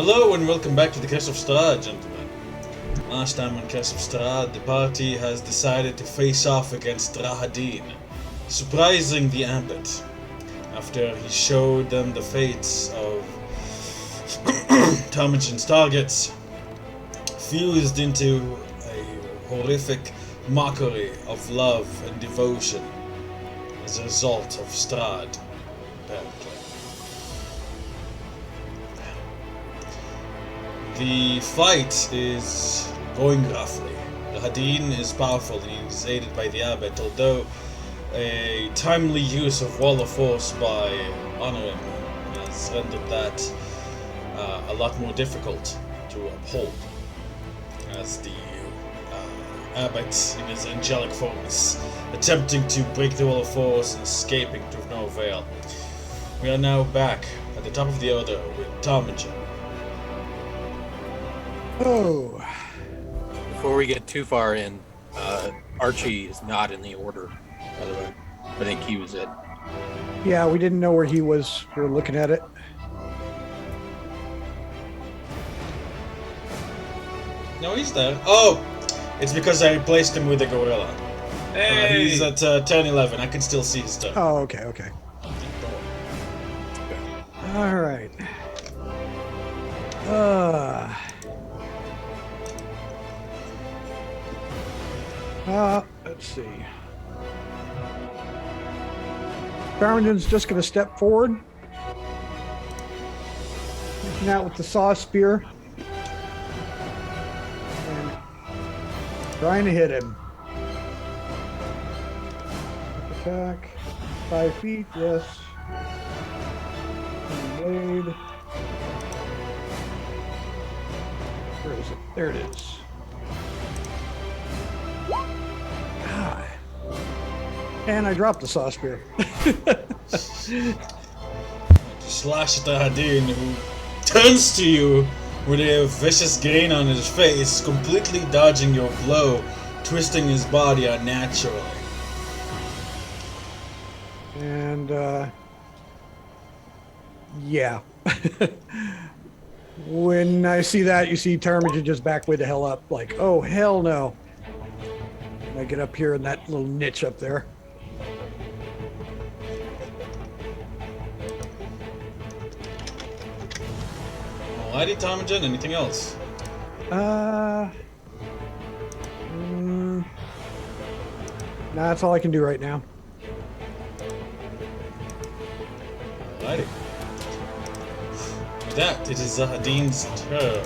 Hello and welcome back to the Curse of Strahd, gentlemen. Last time on Curse of Strahd, the party has decided to face off against Rahadin, surprising the Abbot, after he showed them the fates of Tarmagin's targets, fused into a horrific mockery of love and devotion as a result of Strahd, apparently. The fight is going roughly. Rahadin is powerful and he is aided by the Abbot, although a timely use of Wall of Force by honoring him has rendered that a lot more difficult to uphold, as the Abbot in his angelic form is attempting to break the Wall of Force and escaping to no avail. We are now back at the top of the order with Tarmagin. Oh. Before we get too far in, Archie is not in the order, by the way. I think he was it. Yeah, we didn't know where he was. We were looking at it. No, he's there. Oh! It's because I replaced him with a gorilla. Hey! He's at 10-11. I can still see his stuff. Oh, okay. All right. Let's see. Farrington's just going to step forward. Reaching out with the saw spear. And trying to hit him. Attack. 5 feet, yes. And blade. Where is it? There it is. God. And I dropped the saw spear. Slash at Rahadin, who turns to you with a vicious grin on his face, completely dodging your blow, twisting his body unnaturally. And, yeah. When I see that, you see Tarmagin just back way the hell up, like, oh, hell no. And I get up here in that little niche up there. Alrighty, Tarmagin, anything else? Nah, that's all I can do right now. Alrighty. With that, it is Rahadin's turn.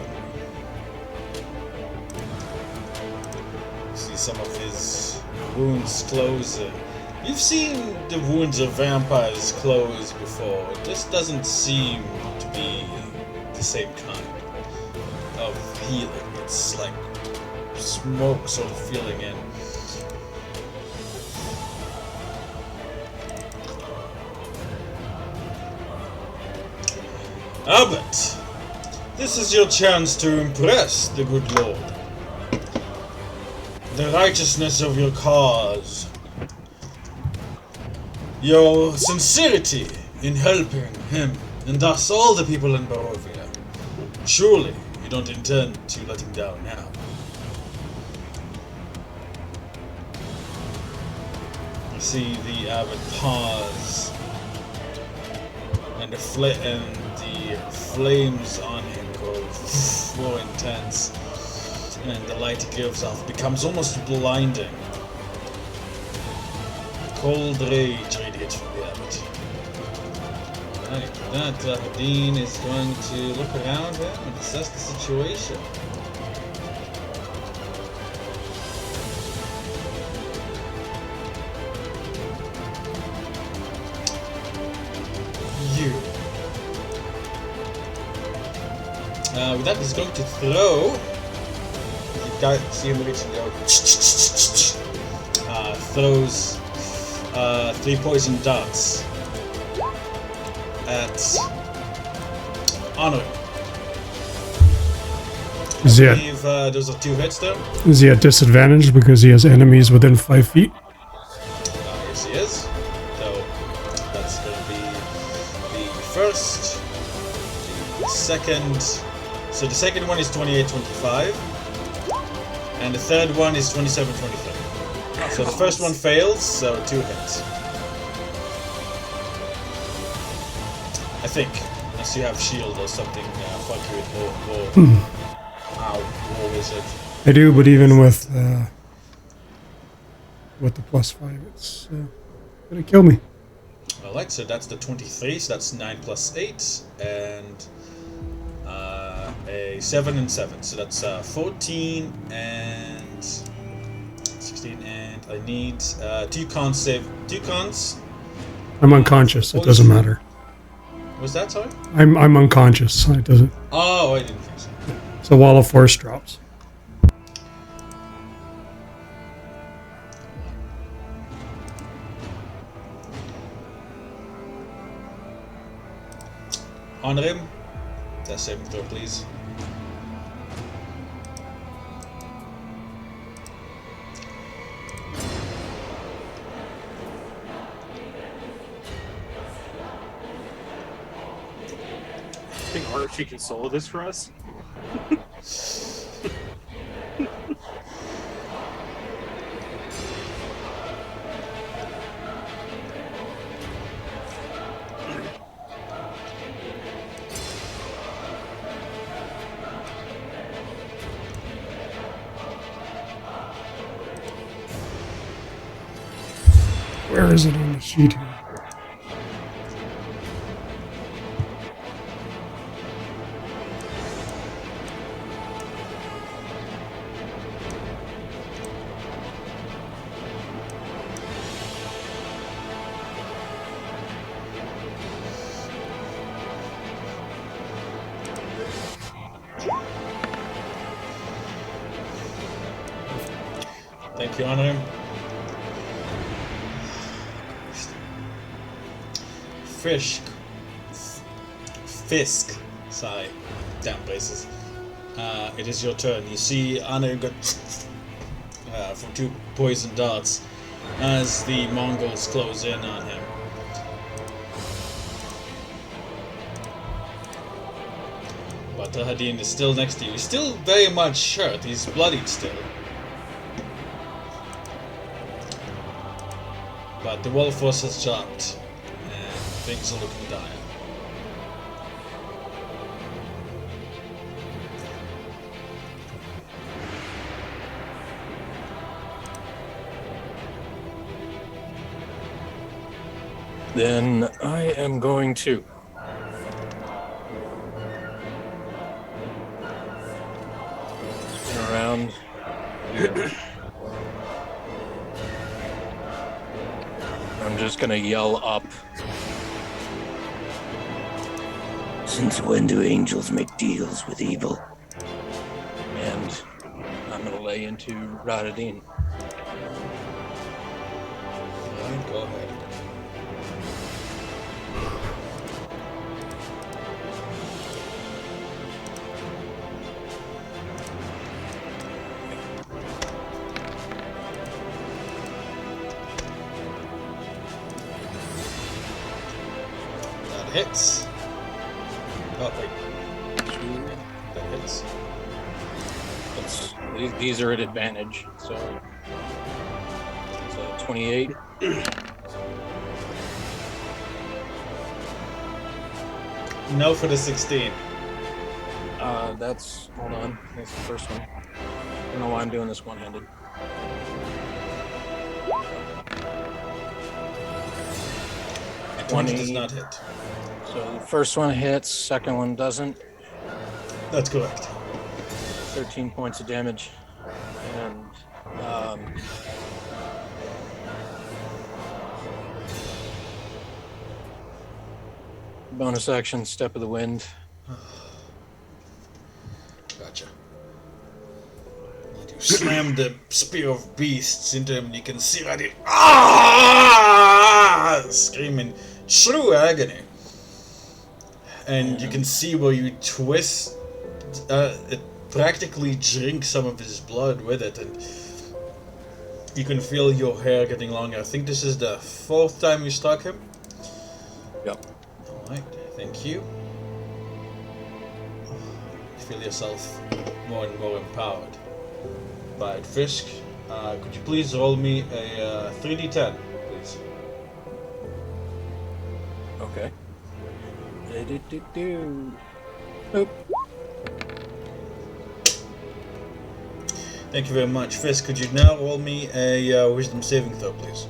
You see some of his wounds closing. You've seen the wounds of vampires close before. This doesn't seem to be the same kind of healing. It's like smoke sort of filling in. Abbot, this is your chance to impress the good Lord. The righteousness of your cause, your sincerity in helping him, and thus all the people in Barovia. Surely you don't intend to let him down now. You see the Abbot pause, and the flames on him go more intense, and the light he gives off becomes almost blinding. Cold rage radiates from the Abbot. Right, with that, Rahadin is going to look around him and assess the situation. With that, he's going to throw. You guys see him reaching out. Throws 3 poison darts at Honor. I believe those are 2 hits though. Is he at disadvantage because he has enemies within 5 feet? Yes, he is. So that's going to be the first, the second, So the second one is 28-25, and the third one is 27-23. So the first one fails, so 2 hits. I think, unless you have shield or something funky with war wizard. I do, but even with the +5, it's gonna kill me. Alright, so that's the 23, so that's 9 plus 8, and a 7 and 7, so that's 14 and 16, and I need 2 cons save. 2 cons? I'm unconscious. It doesn't matter. Was that, sorry? I'm unconscious. It doesn't. Oh, I didn't think so. So Wall of Force drops. Honor him. Death saving throw, please. I think Archie can solo this for us. Where is it on the sheet here? Thank you, Honor him. Fiske. Sorry. Damn places. It is your turn. You see Honor got from 2 poison darts as the Mongols close in on him. But Rahadin is still next to you. He's still very much hurt. He's bloodied still. But the wall force has dropped, and things are looking dire. Then I am going to spin around. I'm just gonna yell up. Since when do angels make deals with evil? And I'm gonna lay into Rahadin. Alright, go ahead. Hits. Oh wait. That hits. These are at advantage, so 28. No for the 16. That's hold on. That's the first one. I don't know why I'm doing this one-handed. A 20 does not hit. So the first one hits, second one doesn't. That's correct. 13 points of damage. And bonus action, Step of the Wind. Gotcha. You slam the Spear of Beasts into him and you can see that it screaming true agony. And you can see where you twist, it practically drinks some of his blood with it, and you can feel your hair getting longer. I think this is the 4th time you struck him. Yep. Alright, thank you. feel yourself more and more empowered. But Fiske, could you please roll me a 3d10, please? Okay. Oop. Thank you very much. Fiske, could you now roll me a wisdom saving throw, please?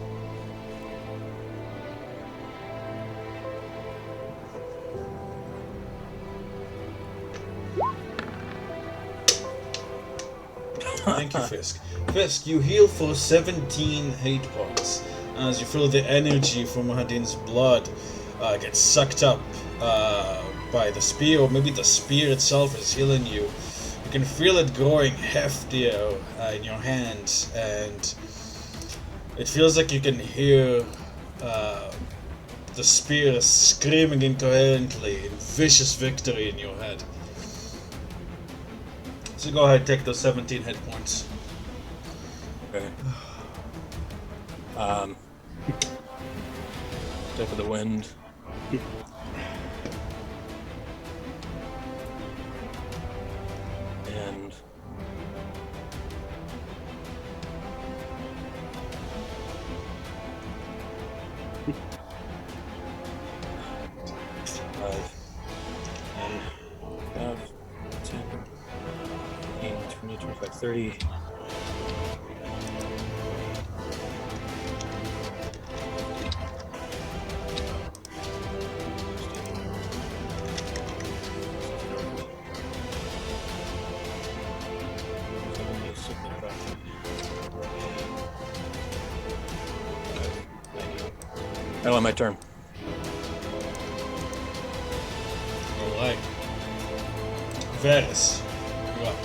Thank you, Fiske. Fiske, you heal for 17 hate points as you feel the energy from Rahadin's blood gets sucked up by the spear, or maybe the spear itself is healing you. You can feel it growing heftier in your hands, and it feels like you can hear the spear screaming incoherently in vicious victory in your head. So go ahead, take those 17 hit points. Okay. Step of the wind. And five, 10, 20, 25, 30. Oh, my turn. Alright. Varys, you're up.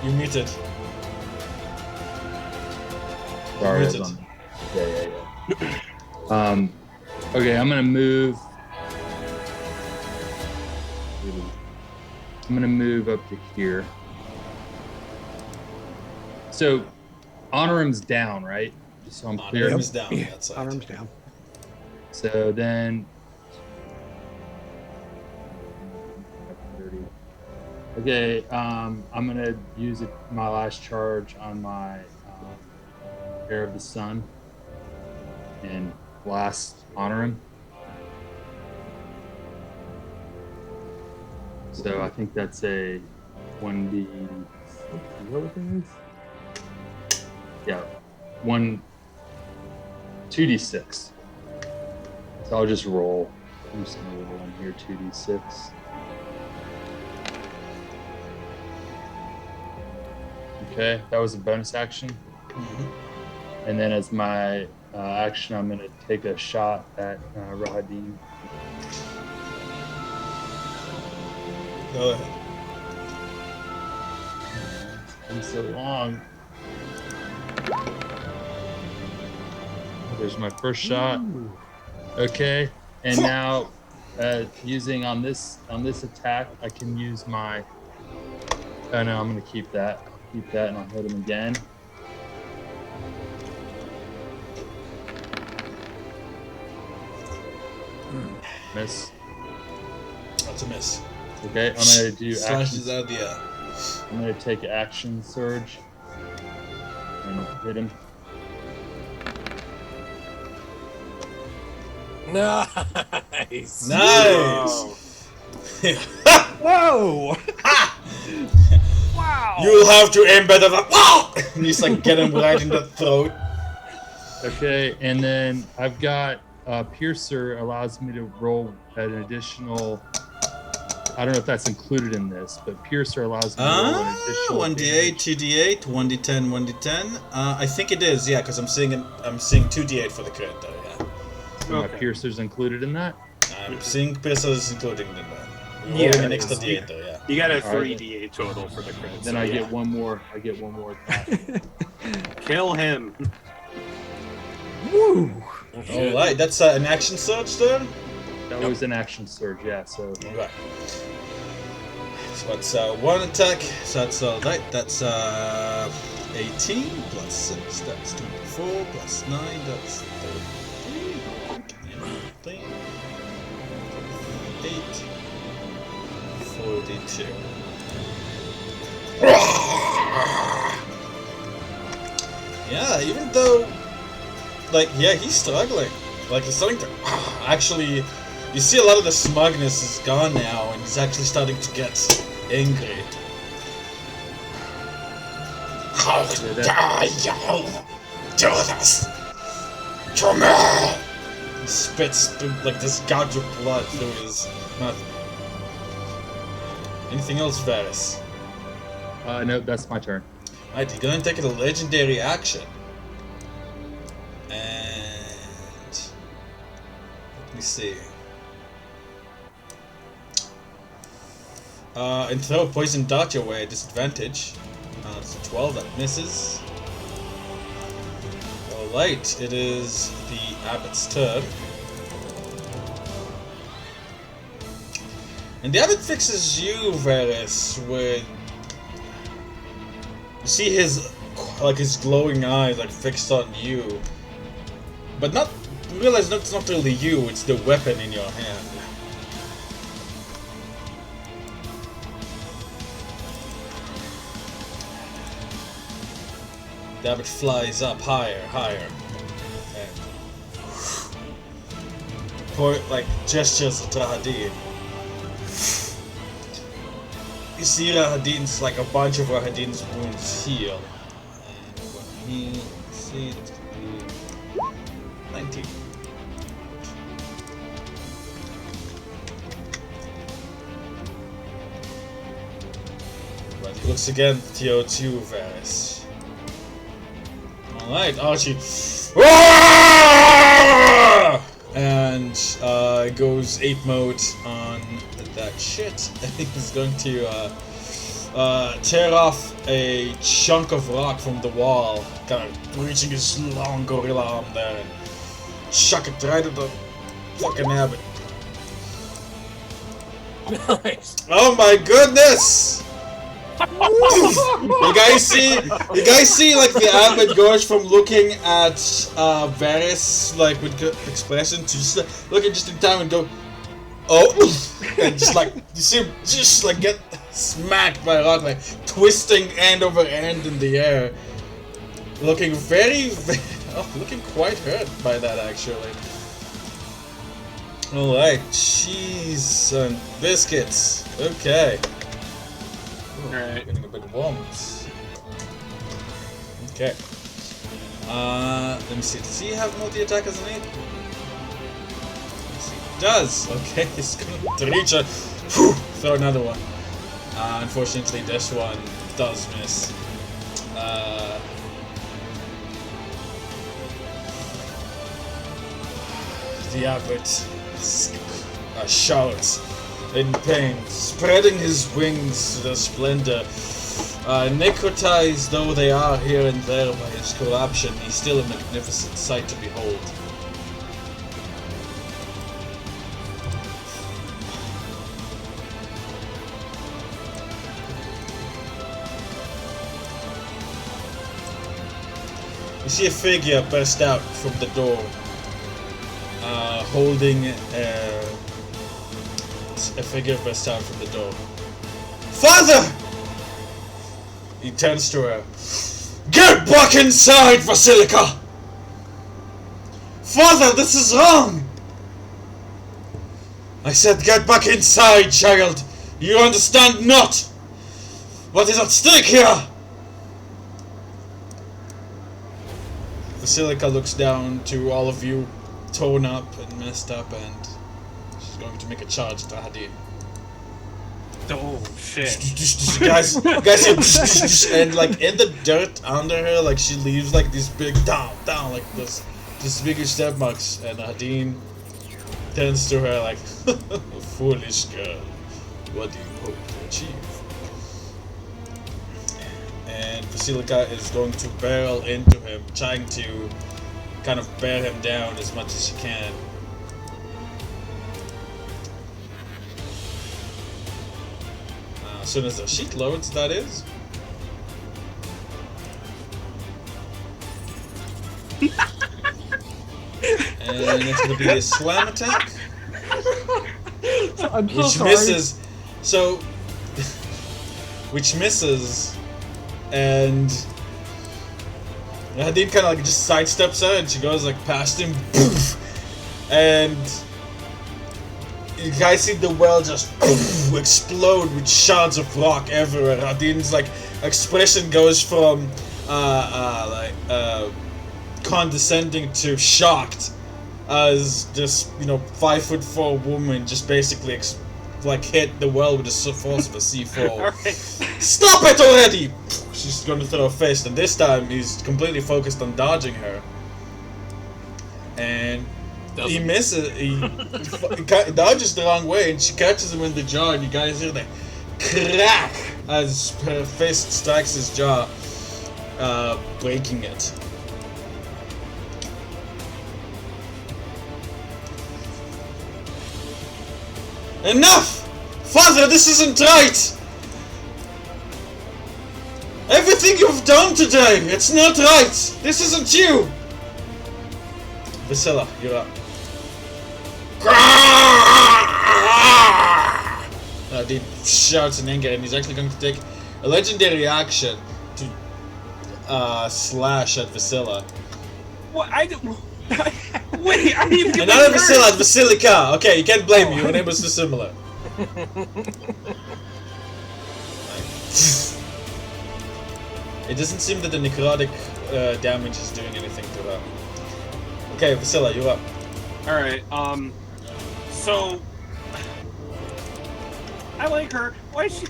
You muted. Sorry, I was Muted. on. Yeah. Okay, I'm gonna move. I'm gonna move up to here. So, Honorum's down, right? Just so I'm clear. Arm is down. Yeah, That's arms down. So then. Okay, I'm gonna use my last charge on my Heir of the Sun and blast Honorum. So I think that's a 1d. What was it? Yeah, 2d6. So I'll just roll. I'm just gonna roll in here 2d6. Okay, that was a bonus action. Mm-hmm. And then as my action, I'm gonna take a shot at Rahadiny. Go ahead. It's been so long. There's my first shot. Okay, and now using on this attack, I can use my. Oh no, I'm gonna keep that. Keep that, and I'll hit him again. Miss. That's a miss. Okay, I'm gonna do Slashes action. out the air. I'm gonna take action surge and hit him. Nice. Nice! Whoa! Wow! You'll have to aim better than. And he's like, get him right in the throat. Okay, and then I've got Piercer allows me to roll an additional. I don't know if that's included in this, but Piercer allows me to roll an additional 1d8, 2d8, 1d10, 1d10. I think it is, yeah, because I'm seeing 2d8 for the crit though, yeah. So my Piercer's included in that. I'm seeing Piercer's including in that. Yeah, Rolling an extra d8 though, yeah. You got a All right. 3d8 total for the crit. Then so I yeah. get one more. I get one more attack. Kill him. Woo! Alright, that's an action surge then? That was an action surge, yeah. So Alright. So that's one attack, so that's alright, that's 18 plus 6, that's 24 plus 9, that's 33. 8, 42. Yeah, even though, like, yeah, he's struggling. Like, he's starting to, actually, you see a lot of the smugness is gone now, and he's actually starting to get angry. How dare you do this to me? He spits through, like, this gouge of blood through his mouth. Anything else, Varys? No, that's my turn. Alright, you're gonna take a legendary action. And let me see. And throw a poison dart your way at disadvantage. It's a 12, that misses. Alright, it is the Abbot's turn. And the Abbot fixes you, Varys, with... You see his, like, his glowing eyes, like, fixed on you. But not... You realize that it's not really you, it's the weapon in your hand. The Abbot flies up higher, higher. And... like, gestures at Rahadin. You see Rahadin's, like, a bunch of Rahadin's wounds heal. And when he see that's gonna be 19. But he looks again at you too, Varys. Alright, Archie. And goes 8 mode on that shit. He's going to tear off a chunk of rock from the wall, kind of reaching his long gorilla arm there and chuck it right at the fucking Abbot. Nice. Oh my goodness! You guys see like the Abbot goes from looking at Varys like with good expression to just like, looking just in time and go, oh, and just like you see him just like get smacked by a rock, like twisting end over end in the air, looking looking quite hurt by that actually. All right, cheese and biscuits. Okay. Alright. Getting a bit warm. Okay. Let me see. Does he have multi-attack as an 8? Yes, he does. Okay, he's going to reach a... throw another one. Unfortunately, this one does miss. The Abbot shouts in pain, spreading his wings to the splendor. Necrotized though they are here and there by his corruption, he's still a magnificent sight to behold. You see a figure burst out from the door, holding a figure burst out from the door. Father! He turns to her. Get back inside, Basilica! Father, this is wrong! I said get back inside, child! You understand not! What is at stake here? Basilica looks down to all of you, torn up and messed up, and she's going to make a charge at Rahadin. Oh shit! guys, and like in the dirt under her, like she leaves like these big down, like this bigger step marks, and Rahadin turns to her like, foolish girl, what do you hope to achieve? And Basilica is going to barrel into him, trying to kind of bear him down as much as she can. As soon as the sheet loads, that is. And it's gonna be a slam attack. I'm so Which sorry. misses. So, which misses, and Rahadin kind of like just sidesteps her, and she goes like past him, poof, and you guys see the well just poof, explode with shards of rock everywhere. Rahadin's like expression goes from condescending to shocked, as this 5'4" woman just basically hit the well with the force of a C4. Alright. Stop it already! She's gonna throw a fist, and this time he's completely focused on dodging her. And he misses. He dodges the wrong way, and she catches him in the jaw, and you guys hear the crack as her fist strikes his jaw, breaking it. Enough! Father, this isn't right! Everything you've done today, it's not right! This isn't you! Vasilla, you're up. He shouts in anger, and he's actually going to take a legendary action to slash at Vasilla. What? Wait, I didn't even get And not at Vasilla, at Basilica! Okay, you can't blame me, your name was too similar. It doesn't seem that the necrotic damage is doing anything to her. Okay, Vasilla, you're up. Alright, so I like her. Why is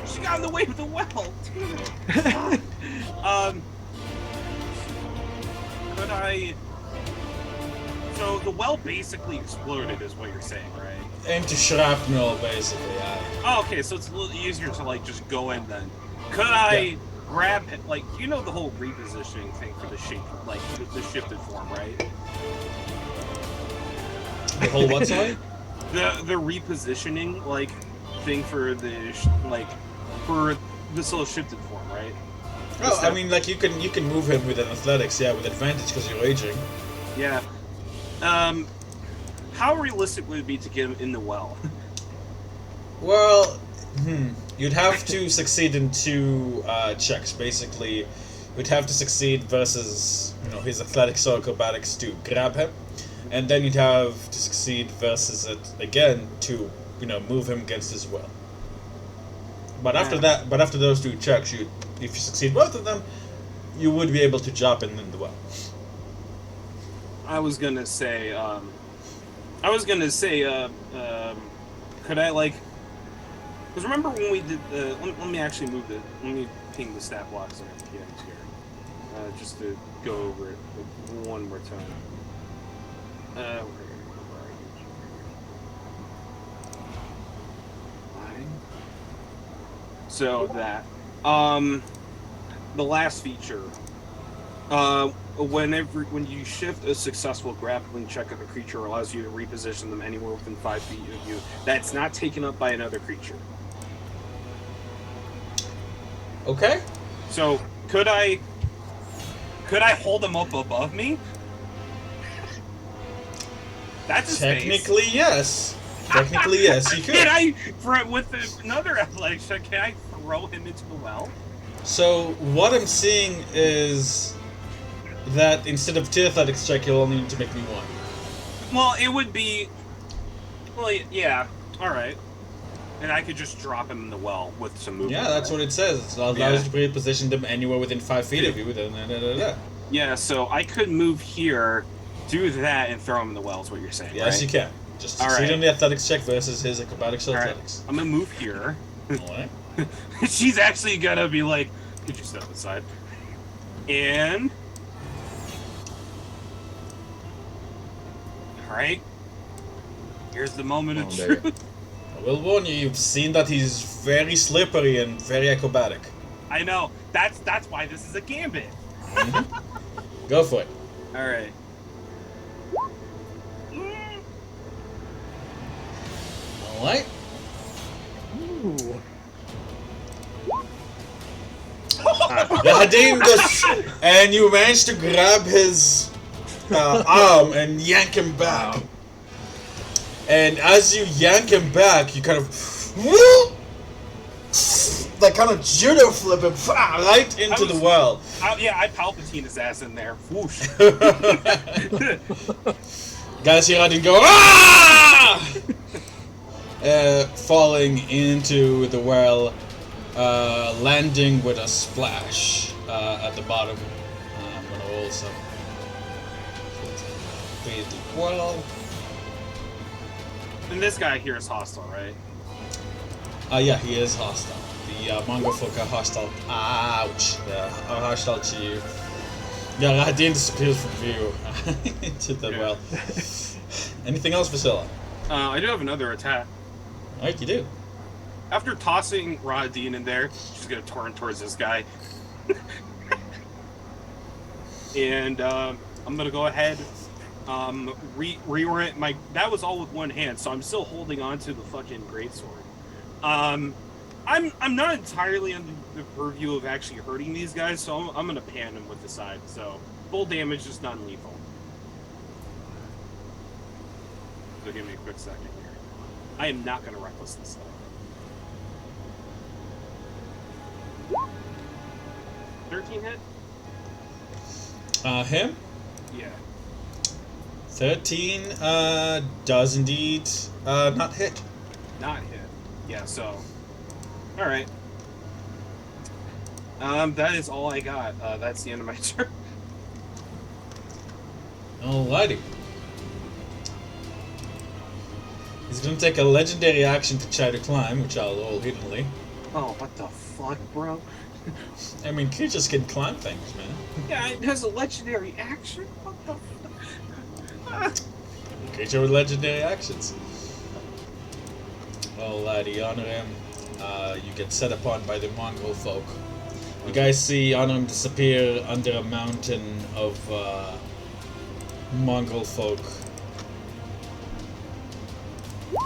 she got in the way of the well? Damn it. Could I? So the well basically exploded, is what you're saying, right? Into shrapnel, basically, yeah. Oh, okay, so it's a little easier to just go in then. Could I grab it, the whole repositioning thing for the shape, the shifted form, right? The whole what, sorry? The repositioning thing for the for this little shifted form, right? Oh, I mean, you can move him with an athletics, yeah, with advantage because you're raging. Yeah. How realistic would it be to get him in the well? Well, you'd have to succeed in 2 checks. Basically, you'd have to succeed versus his athletics or acrobatics to grab him, and then you'd have to succeed versus it again to move him against his will. But after those 2 checks, if you succeed both of them, you would be able to drop in the well. I was gonna say, could I because remember when we did let me actually let me ping the stat blocks and PMs here, just to go over it one more time. Where are you? So that, the last feature, when you shift a successful grappling check of a creature allows you to reposition them anywhere within 5 feet of you, that's not taken up by another creature. Okay. So could I hold them up above me? That's a Technically, yes. Technically, yes, you could. Can I, with another athletics check, can I throw him into the well? So what I'm seeing is that instead of 2 athletics check, you'll only need to make me 1. Well, it would be. Well, yeah. All right. And I could just drop him in the well with some movement. Yeah, that's what it says. It allows you to reposition them anywhere within 5 feet of you. Yeah, so I could move here, do that, and throw him in the well. Is what you're saying? Yes, right? you can. Just succeed on the athletics check versus his acrobatics or athletics. I'm gonna move here. Alright. She's actually gonna be like, could you step aside? And alright. Here's the moment of truth. I will warn you, you've seen that he's very slippery and very acrobatic. I know. That's why this is a gambit. Mm-hmm. Go for it. Alright. Ooh. Rahadin goes, and you manage to grab his arm and yank him back. And as you yank him back, you kind of like kind of judo flip him right into the well. I Palpatine his ass in there. Whoosh. Guys hear Rahadin go, ah! Falling into the well, landing with a splash at the bottom. I'm gonna roll some. Well. And this guy here is hostile, right? Yeah, he is hostile. The Mongol folk are hostile. Ouch! Are hostile to you. Yeah, Rahadin disappears from view into the well. Anything else, Vasilla? I do have another attack. Alright, you do. After tossing Rahadin in there, she's gonna turn towards this guy. And I'm gonna go ahead, reorient my. That was all with one hand, so I'm still holding on to the fucking greatsword. I'm not entirely under the purview of actually hurting these guys, so I'm gonna pan them with the side. So full damage, just non-lethal. So give me a quick second here. I am not gonna reckless this stuff. 13 hit? Him? Yeah. 13 does indeed not hit. Not hit. Yeah, so. Alright. That is all I got. That's the end of my turn. Alrighty. He's gonna take a legendary action to try to climb, which I'll roll hiddenly. Oh, what the fuck, bro? I mean, creatures can climb things, man. Yeah, it has a legendary action? What the fuck? Creature with legendary actions. Alrighty, honor him. You get set upon by the Mongol folk. You guys see honor him disappear under a mountain of Mongol folk.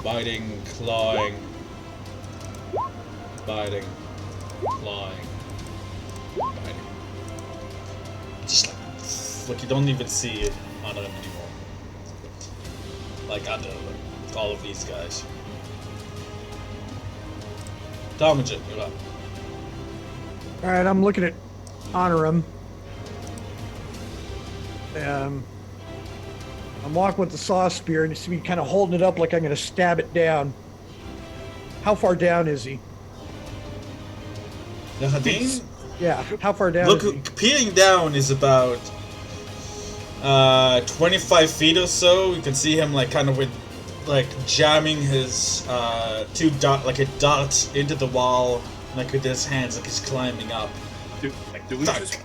Biting, clawing. Biting, clawing. Biting. Just like you don't even see honor him anymore. Like under all of these guys. Damage, you're up. All right, I'm looking at honor him. I'm walking with the saw spear, and you see me kind of holding it up like I'm going to stab it down. How far down is he? Rahadin? Yeah, how far down is he? Look, peering down is about 25 feet or so. You can see him like kind of with like jamming his a dart into the wall, like with his hands, like he's climbing up. Do we just...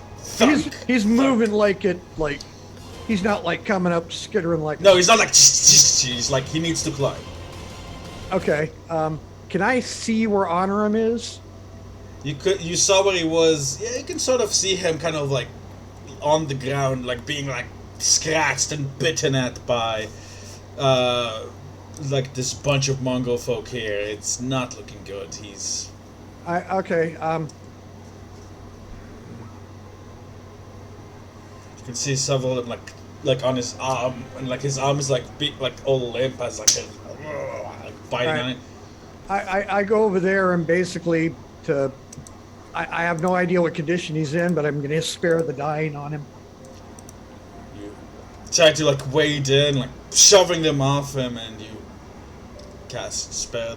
He's moving like it, like he's not like coming up skittering like. No, he's not like. He's like he needs to climb. Okay. Can I see where honor him is? You saw where he was. Yeah, you can sort of see him kind of like on the ground, like being like scratched and bitten at by like this bunch of Mongol folk here. It's not looking good. He's okay. You can see several of them like on his arm, and like his arm is like all limp, as like biting on it. I go over there and basically I have no idea what condition he's in, but I'm going to spare the dying on him. You try to like wade in, like shoving them off him, and you cast spare,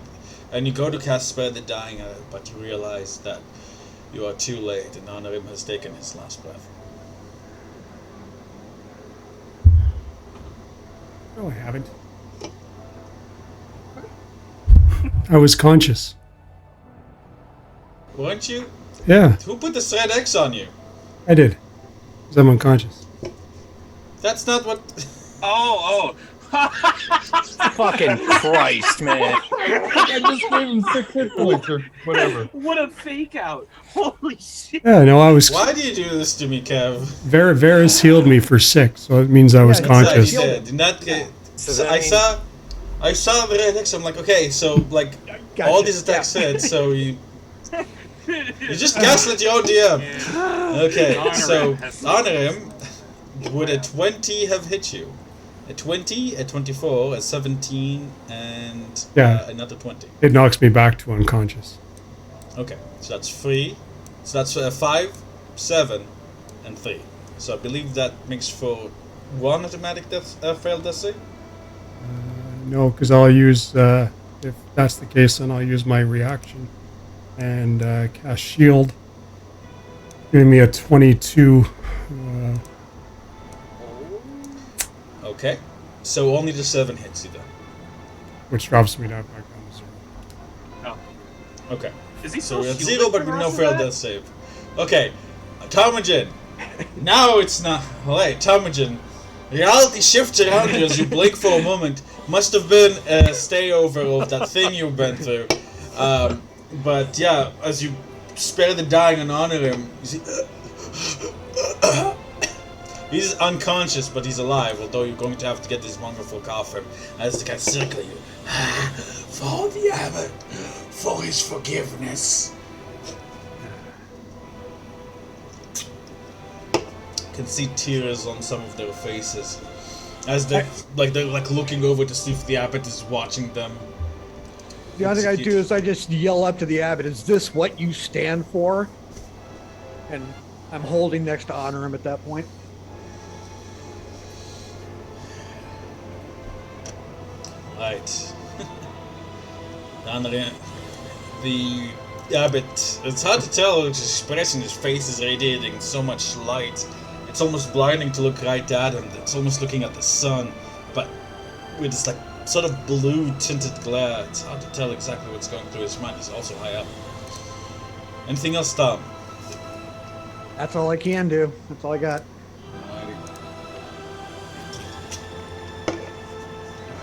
and you go to cast spare the dying, but you realize that you are too late, and honor him has taken his last breath. No, I haven't. I was conscious. Weren't you? Yeah, Who put the thread X on you? I did. Because I'm unconscious. That's not what. Oh. Fucking Christ, man. I just gave him 6 hit points or whatever. What a fake out. Holy shit. Yeah, no, I was. Why do you do this to me, Kev? Varys healed me for 6, so it means I was Yeah, conscious. He did. In that case, So so that I means- saw the red X. I'm like, okay, so like Gotcha. all these attacks hit, so you. You just gaslit your own DM. Okay, so honor him. Would a 20 have hit you? A 20, a 24, a 17, and another 20. It knocks me back to unconscious. Okay, so that's 3. So that's 5, 7, and 3. So I believe that makes for 1 automatic failed death save? No, because I'll use, if that's the case, then I'll use my reaction and cast shield, giving me a 22. Okay, so only the 7 hits you then. Which drops me down back down to 0. Oh. Okay. Is he So still we're at shielded 0, for but the with no rest of failed that? death save. Okay, Tarmogen. Now it's not. Alright, Tarmogen. Reality shifts around you as you blink for a moment. Must have been a stayover of that thing you've been through. But yeah, as you spare the dying and honor him, you see. He's unconscious, but he's alive, although you're going to have to get this wonderful cough him as to kind of circle you. For the Abbot, for his forgiveness. You can see tears on some of their faces as they're looking over to see if the Abbot is watching them. The only thing I do is I just yell up to the Abbot, "Is this what you stand for?" And I'm holding next to honor him at that point. Right. The Abbot, it's hard to tell which expression his face is radiating so much light. It's almost blinding to look right at him. It's almost looking at the sun, but with this sort of blue tinted glare. It's hard to tell exactly what's going through his mind. He's also high up. Anything else, Tom? That's all I can do. That's all I got.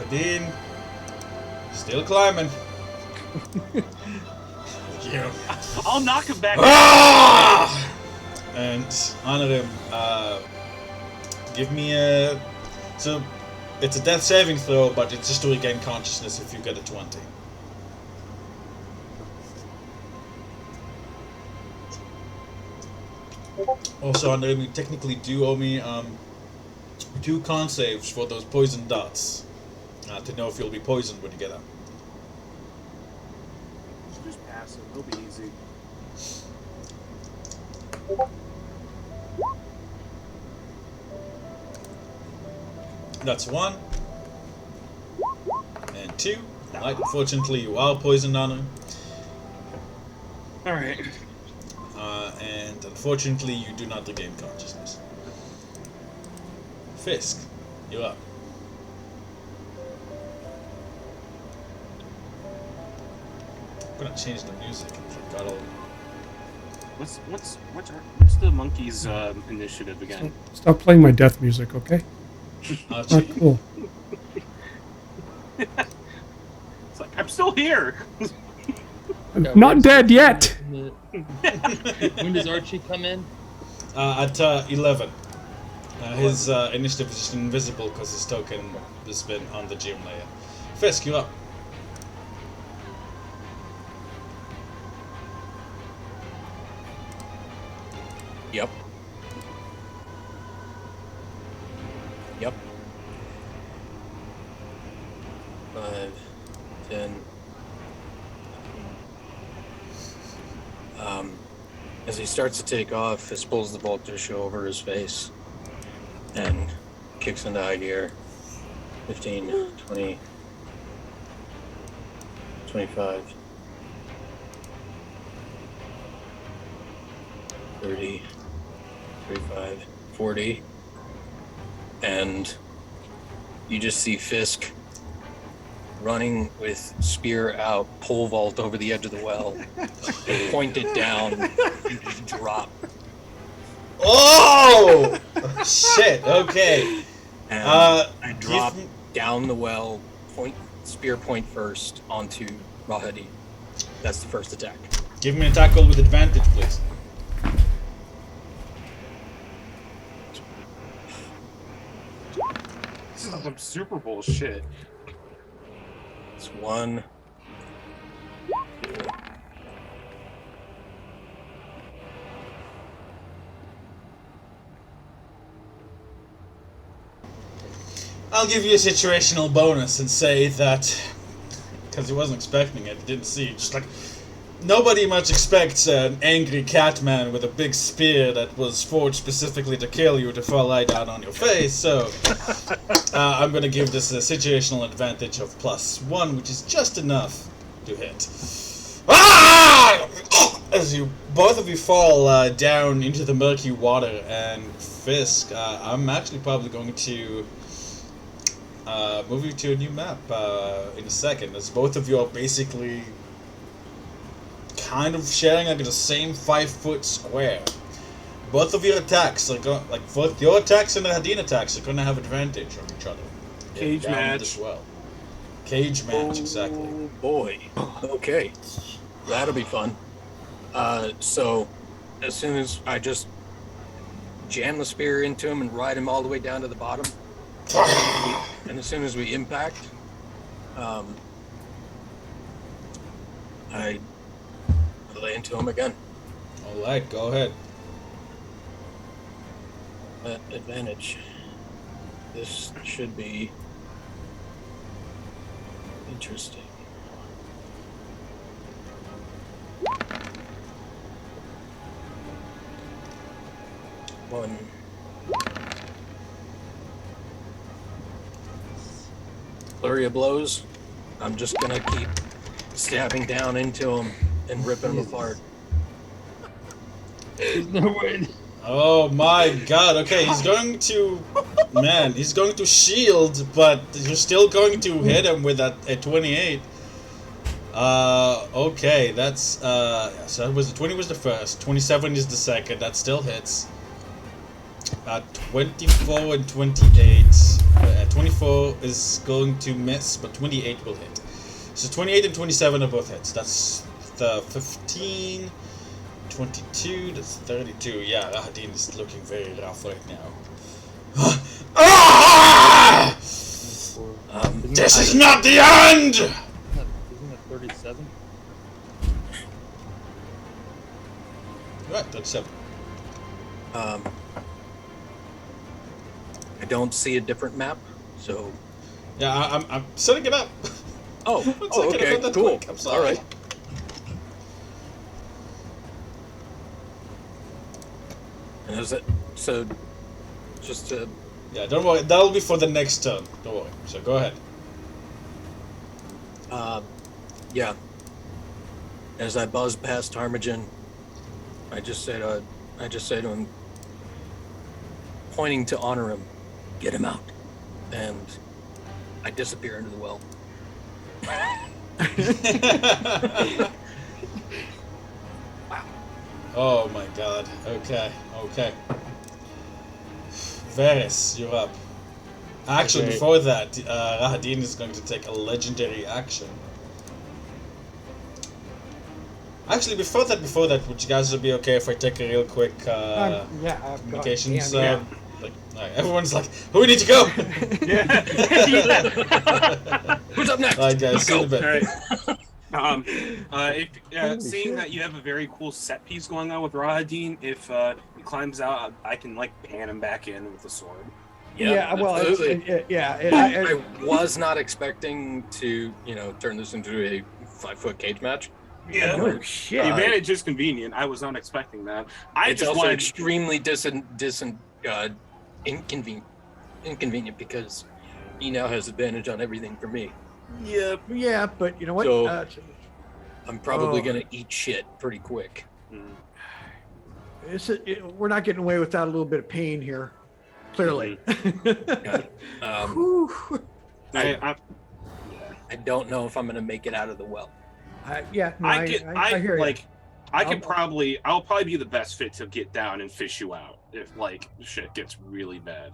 Rahadin, still climbing. Yeah. I'll knock him back. Ah! And honor him. Give me a. So, it's a death saving throw, but it's just to regain consciousness if you get a 20. Also, honor him, you technically do owe me 2 con saves for those poison dots. To know if you'll be poisoned when you get up. Just pass him. He'll be easy. That's 1. And 2. Right, unfortunately, you are poisoned on him. Alright. And unfortunately, you do not regain consciousness. Fiske, you're up. I'm gonna change the music. I forgot all. What's the monkey's initiative again? Stop playing my death music, okay? Archie. Not cool. It's like, I'm still here. I'm not dead yet. When does Archie come in? At 11. His initiative is just invisible because his token has been on the gym layer. Fiske, you're up. Yep. Yep. 5, 10. As he starts to take off, Fiske pulls the voltage over his face and kicks into high gear. 15, 20, 25, 30, 35, 40, and you just see Fiske running with spear out, pole vault over the edge of the well, pointed down, and just drop. Oh! Shit, okay. And I drop give- down the well, spear point first onto Rahadiny. That's the first attack. Give me an attack roll with advantage, please. This is some Super Bowl shit. It's 1, I'll give you a situational bonus and say that, because he wasn't expecting it, he didn't see it, just like, nobody much expects an angry cat man with a big spear that was forged specifically to kill you to fall lie down on your face, so I'm gonna give this a situational advantage of +1, which is just enough to hit. Ah! As both of you fall down into the murky water, and Fiske, I'm actually probably going to move you to a new map in a second, as both of you are basically kind of sharing like the same 5-foot square. Both of your attacks are both your attacks and the Rahadin attacks are going to have advantage on each other. Cage match as well. Cage match, exactly. Oh boy. Okay. That'll be fun. So as soon as I just jam the spear into him and ride him all the way down to the bottom, and as soon as we impact, I lay into him again. Alright, go ahead. Advantage. This should be interesting. One. Flurry of blows. I'm just gonna keep stabbing down into him and ripping him apart. There's no way. Oh my god, okay, he's going to... Man, he's going to shield, but you're still going to hit him with a 28. Okay, that's... so that was 20 was the first, 27 is the second, that still hits. 24 and 28. 24 is going to miss, but 28 will hit. So 28 and 27 are both hits. That's the 15... 22, that's 32. Yeah, Rahadin is looking very rough right now. This is not the end! Isn't it 37? Right, 37. I don't see a different map, so... Yeah, I'm setting it up. Oh, okay, cool. I'm sorry. All right. And is it so? Just to Yeah, don't worry. That'll be for the next turn. Don't worry. So go ahead. yeah. As I buzz past Harmagen, I just say to him, pointing to honor him, "Get him out," and I disappear into the well. Oh my god. Okay. Okay. Varys, you're up. Actually, Okay. before that, Rahadin is going to take a legendary action. Actually, before that, would you guys be okay if I take a real quick Yeah, I've got communications? yeah. Like, everyone's like, "Who we need to go?" Who's up next? Alright, guys, see you in a bit. All right. Holy Seeing shit. that you have a very cool set piece going on with Rahadin, if he climbs out, I can like pan him back in with the sword. Yeah, well, absolutely. I I was not expecting to, turn this into a 5-foot cage match. Yeah. oh shit. The advantage is convenient. I was not expecting that. I It's just also wanted. extremely inconvenient because he now has advantage on everything for me. Yep. Yeah, but you know what? So- I'm probably Oh. gonna eat shit pretty quick. We're not getting away without a little bit of pain here. Clearly. Whew. I don't know if I'm gonna make it out of the well. I hear you. I'll probably be the best fit to get down and fish you out if like shit gets really bad.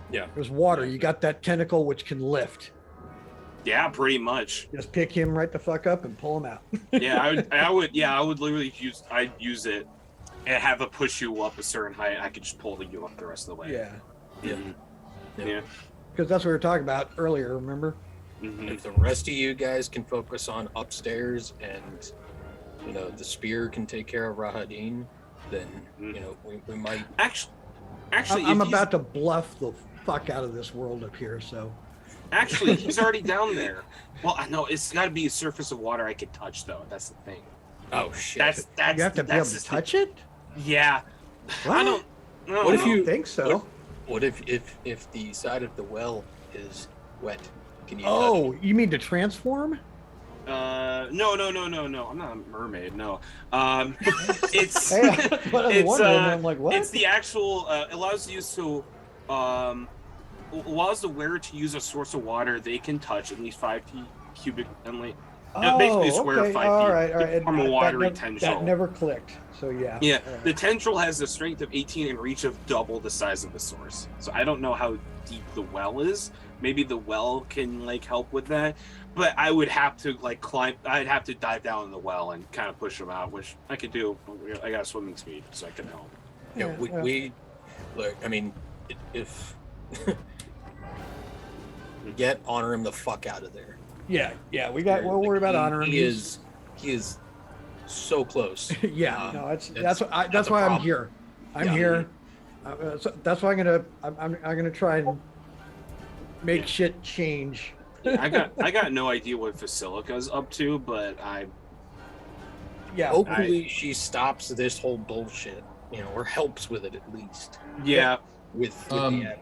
There's water. You got that tentacle which can lift. Yeah, pretty much. Just pick him right the fuck up and pull him out. Yeah, I would literally use it and have it push you up a certain height. I could just pull you up the rest of the way. Yeah. Yeah. Because that's what we were talking about earlier, remember? Mhm. If the rest of you guys can focus on upstairs and the spear can take care of Rahadin, then we might. Actually, I'm about to bluff the fuck out of this world up here. So Actually, he's already down there. Well, I know it's got to be a surface of water I could touch, though. That's the thing. Oh shit! That's you have to be able to touch it. Yeah. What? I don't. What if I don't you think so? What if the side of the well is wet? Can you? Oh, you mean to transform? No. I'm not a mermaid. No. It's Hey, but I'm it's wondering. I'm like, what? it's the actual allows you to allows the wearer to use a source of water they can touch at least 5 cubic and like basically a square of 5 all feet right. from a watery that tendril. never clicked. So yeah. Yeah, All right. the tendril has the strength of 18 and reach of double the size of the source. So I don't know how deep the well is. Maybe the well can like help with that, but I would have to like climb. I'd have to dive down in the well and kind of push them out, which I could do. I got swimming speed, so I can help. Yeah, we look. I mean, if honor him the fuck out of there. Yeah. We'll worry about honoring him. He is so close. Yeah. No, that's why I'm problem. here. I'm Yeah. here. So that's why I'm gonna try and make shit change. I got no idea what Basilica's up to, but Yeah. Hopefully, she stops this whole bullshit. Or helps with it at least. yeah. With the Abbot.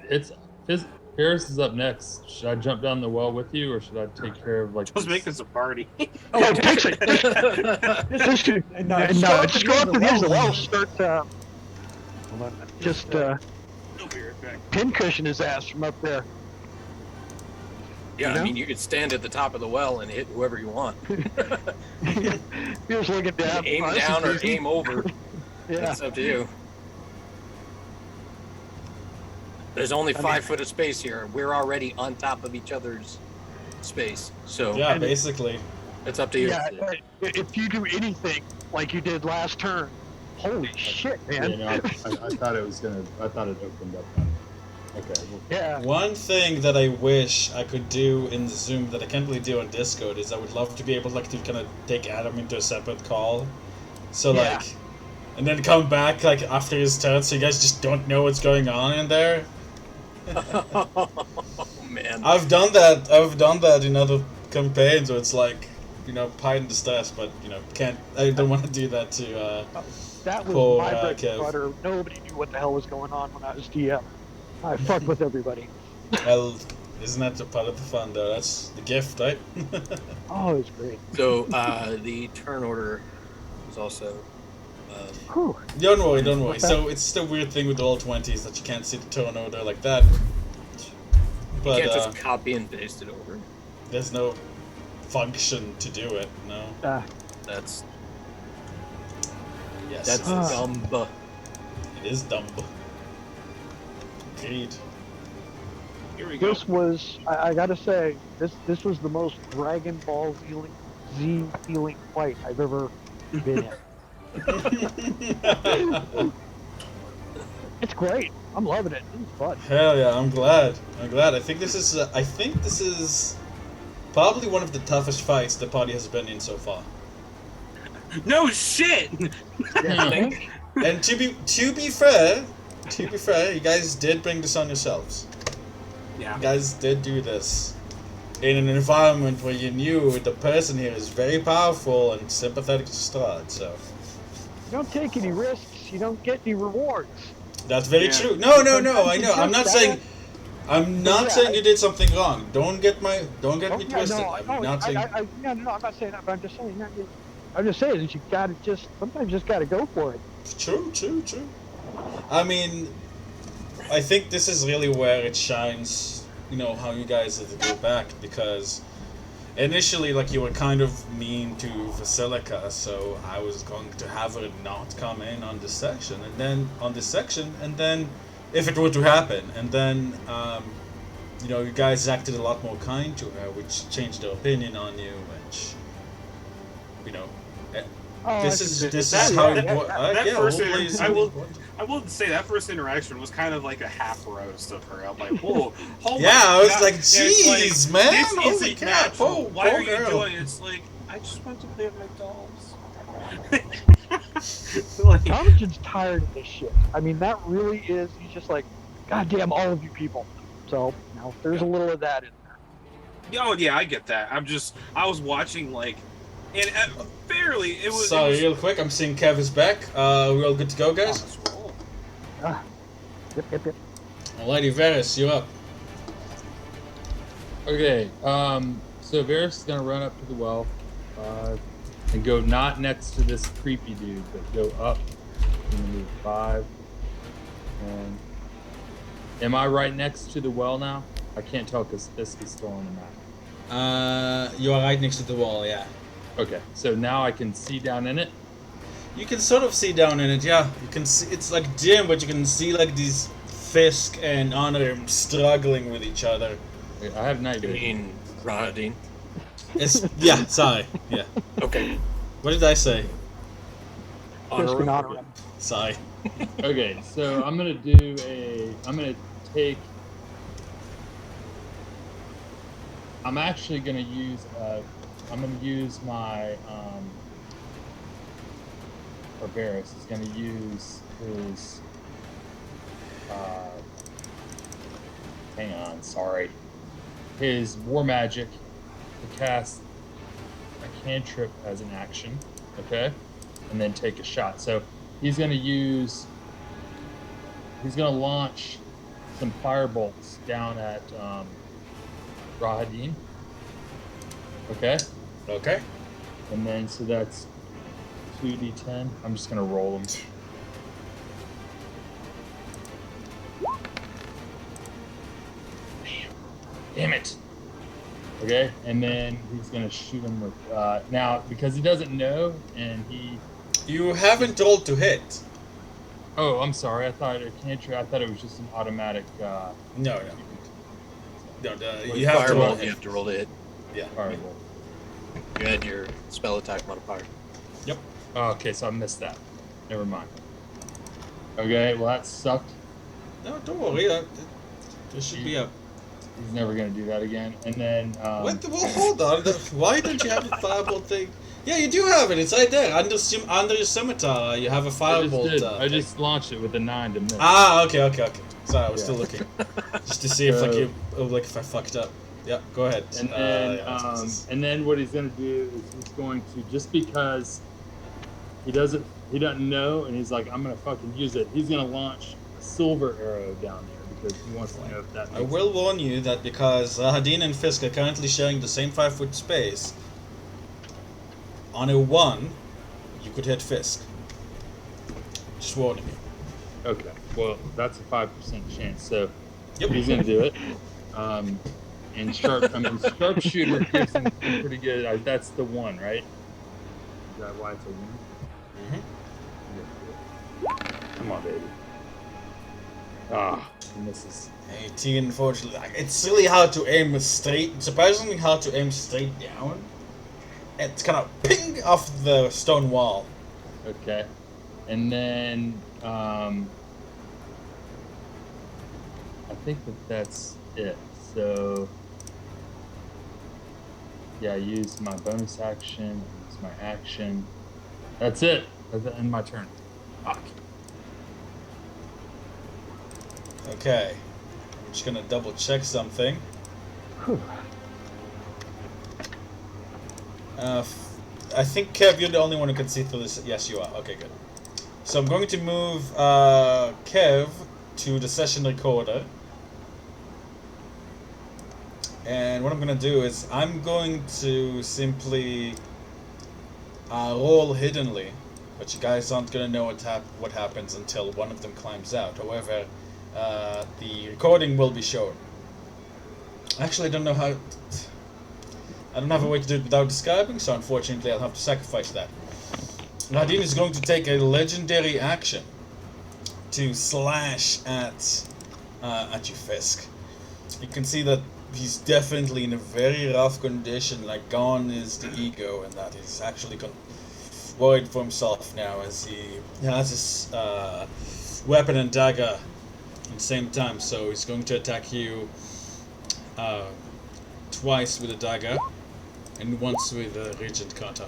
It's Paris is up next. Should I jump down the well with you, or should I take care of like? Let's make this a party. Oh, Just go up to the edge of the well. Start. Hold on. Just I'll be right back. pincushion his ass from up there. Yeah, You know? I mean, you could stand at the top of the well and hit whoever you want. You're just looking down. Aim Oh, this down is or easy. aim over. Yeah. It's up to you. There's only 5 foot of space here. We're already on top of each other's space. So Yeah, basically. it's up to you. Yeah. If you do anything like you did last turn, holy shit, man. I thought it was gonna. I thought it opened up. Okay. Well, Yeah. One thing that I wish I could do in Zoom that I can't really do on Discord is I would love to be able to kind of take Adam into a separate call. So Yeah. and then come back after his turn so you guys just don't know what's going on in there. Oh man. I've done that in other campaigns where it's pie in the stress, but I don't want to do that to That was Poor, my bread Kev. and butter. Nobody knew what the hell was going on when I was DM. I fucked with everybody. well, isn't that a part of the fun though? That's the gift, right? Oh, it was great. So the turn order is also. Whew. Don't worry. What's that? So it's the weird thing with all 20s that you can't see the turn order like that. You But can't just copy and paste it over. there's no function to do it. No. That's Yes. dumb. It is dumb. Agreed. Here we go. This was, I gotta say, this was the most Dragon Ball Z feeling fight I've ever been in. It's great. I'm loving it. It's fun. Hell yeah! I'm glad. I think this is probably one of the toughest fights the party has been in so far. No shit. And to be fair, you guys did bring this on yourselves. Yeah. You guys did do this in an environment where you knew the person here is very powerful and sympathetic to Strahd, so You don't take any risks. You don't get any rewards. that's very Yeah. true. No, I know. I'm not saying you did something wrong. Don't get me twisted. I'm not saying No, I'm not saying that, but I'm just saying that. I'm just saying that you gotta sometimes just gotta go for it. True. I mean, I think this is really where it shines, how you guys have to go back, because initially, you were kind of mean to Basilica, so I was going to have her not come in on this section, and then if it were to happen, and then, you guys acted a lot more kind to her, which changed her opinion on you, which, this is how it works. I will say that first interaction was kind of like a half roast of her. I'm like, whoa, hold Yeah, my I was God. like, And it's "Jeez, man, this holy isn't crap, natural. oh, Why poor are you girl." doing it? It's like, I just want to play with my dolls. Like, Tomlin's tired of this shit. I mean, that really is. He's just like, God damn, all of you people. So, there's a little of that in there. oh yeah, I get that. I was watching like, and fairly, it was. Sorry, real quick, I'm seeing Kev is back. We're all good to go, Oh, guys? let's roll. Ah, yep. Alrighty, Varys, you're up. Okay, so Varys is gonna run up to the well, and go not next to this creepy dude, but go up. I'm gonna move 5. And am I right next to the well now? I can't tell because Fiske is still on the map. You are right next to the wall, yeah. Okay, so now I can see down in it. You can sort of see down in it, yeah. You can see, it's like dim, but you can see like these Fiske and Honor struggling with each other. Wait, I have night You vision. mean Rahadin? Yeah, sorry, yeah. Okay. What did I say? Fiske and honor him. Sorry. Okay, so I'm gonna take. I'm actually gonna use. I'm gonna use my. Barbarous is gonna use his. Hang on, sorry. His war magic to cast a cantrip as an action, okay, and then take a shot. So he's gonna launch some firebolts down at Rahadin. Okay, Okay. and then so that's 2d10. I'm just gonna roll them. Damn it. Okay, and then he's gonna shoot him with now because he doesn't know, and he. You haven't rolled to hit. Oh, I'm sorry. I thought it cantrip. I thought it was just an automatic. No. No, With you have to roll Firebolt, to you hit. have to roll to hit. Yeah. Fireball. You had your spell attack modifier. Yep. Oh, okay, so I missed that. Never mind. Okay, well that sucked. No, don't worry. There should be a. He's never gonna do that again. And then. What? Well, hold on. Why don't you have a firebolt thing? Yeah, you do have it. It's right there under your scimitar. You have a firebolt. I just launched it with a 9 to miss. Ah, okay. Sorry, I was Yeah. still looking, just to see if if I fucked up. Yeah, go ahead. And then, and then what he's gonna do is he's going to, just because he doesn't know, and he's like, I'm gonna fucking use it. He's gonna launch a silver arrow down there because he wants to know if that. I will warn you that because Rahadin and Fiske are currently sharing the same 5-foot space, on a 1, you could hit Fiske. Just warning you. Okay, well that's a 5% chance. So Yep. he's gonna do it. And sharpshooter gives him pretty good. That's the 1, right? Is that why it's a 1? Mm-hmm. Come on, baby. Ah, he misses. 18, unfortunately. It's really hard to aim surprisingly hard to aim straight down. It's kind of ping off the stone wall. Okay, and then I think that's it. So yeah, I use my bonus action, use my action. That's it. That's the end of my turn. Fuck. Okay. I'm just gonna double check something. I think, Kev, you're the only one who can see through this. Yes, you are. Okay, good. So I'm going to move Kev to the session recorder. And what I'm going to do is I'm going to simply roll hiddenly. But you guys aren't going to know what happens until one of them climbs out. However, the recording will be shown. Actually, I don't know how... I don't have a way to do it without describing, so unfortunately I'll have to sacrifice that. Rahadin is going to take a legendary action to slash at you, Fiske. You can see that he's definitely in a very rough condition, like gone is the ego, and that he's actually worried for himself now as he has his weapon and dagger at the same time, so he's going to attack you twice with a dagger and once with a regent kata.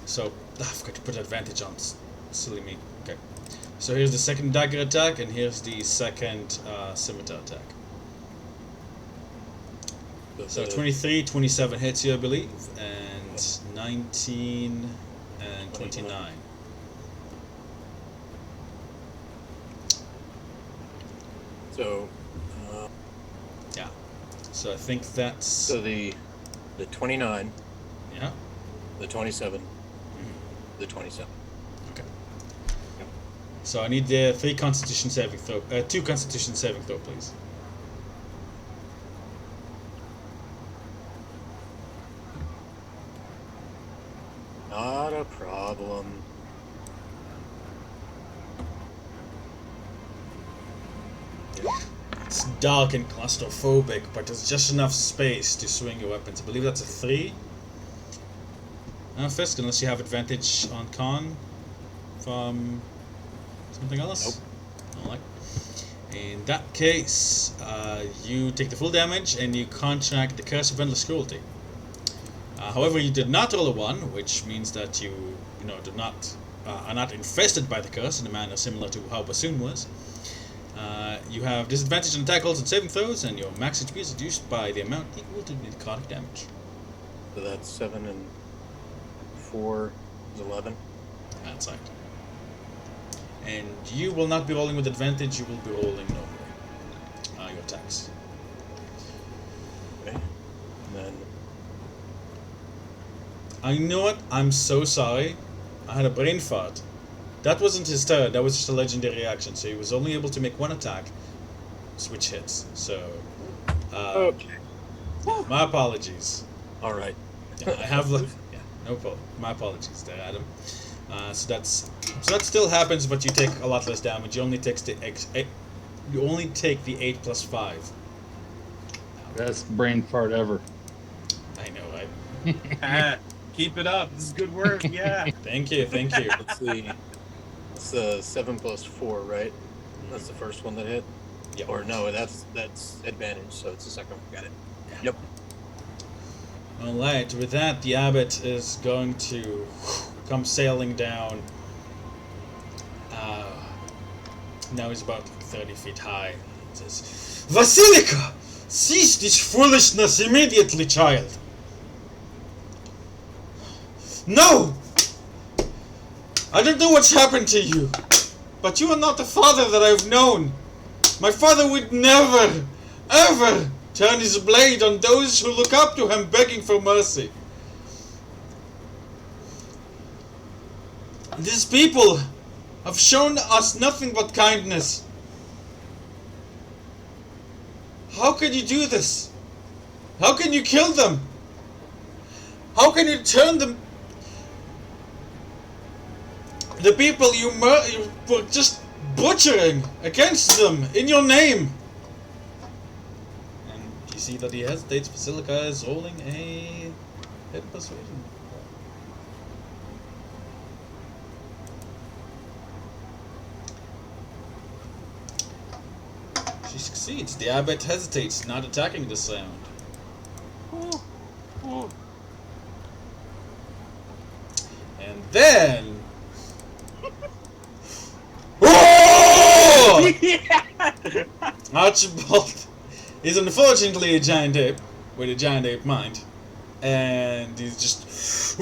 So I forgot to put advantage on. Silly me. Okay. So here's the second dagger attack, and here's the second scimitar attack. So 23, 27 hits you, I believe, and 19 and 29. So, Yeah. So I think that's... so the 29, Yeah. the 27, the 27. Okay. So I need the 3 Constitution saving throw, 2 Constitution saving throw, please. Not a problem. It's dark and claustrophobic, but there's just enough space to swing your weapons. I believe that's a 3. Fiske, unless you have advantage on con from something else. Nope. Alright. In that case, you take the full damage and you contract the Curse of Endless Cruelty. However, you did not roll a 1, which means that you do not are not infested by the curse in a manner similar to how Bassoon was. You have disadvantage on attack rolls and saving throws, and your max HP is reduced by the amount equal to the necrotic damage. So that's 7 and 4 is 11. That's right. And you will not be rolling with advantage, you will be rolling normally. Your attacks. Okay. And then I know it, I'm so sorry. I had a brain fart. That wasn't his turn, that was just a legendary action, so he was only able to make 1 attack, which hits. So, okay. my apologies. All right. Yeah, I have no problem. My apologies there, Adam. So that still happens, but you take a lot less damage. You only take the 8 plus 5. Best brain fart ever. I know, right? Keep it up. This is good work. Yeah. Thank you. It's the 7 plus 4, right? That's the first one that hit. Yeah. Or no, that's advantage, so it's the second one. Got it. Yep. Alright, with that, the Abbot is going to come sailing down. Now he's about 30 feet high. He says, Vasilika! Cease this foolishness immediately, child! No! I don't know what's happened to you, but you are not the father that I've known. My father would never, ever turn his blade on those who look up to him begging for mercy. These people have shown us nothing but kindness. How can you do this? How can you kill them? How can you turn them? The people you were just butchering against them in your name. And you see that he hesitates. Basilica is rolling a hit persuasion. She succeeds. The Abbot hesitates, not attacking the sound. And then... Archibald is unfortunately a giant ape with a giant ape mind, and he's just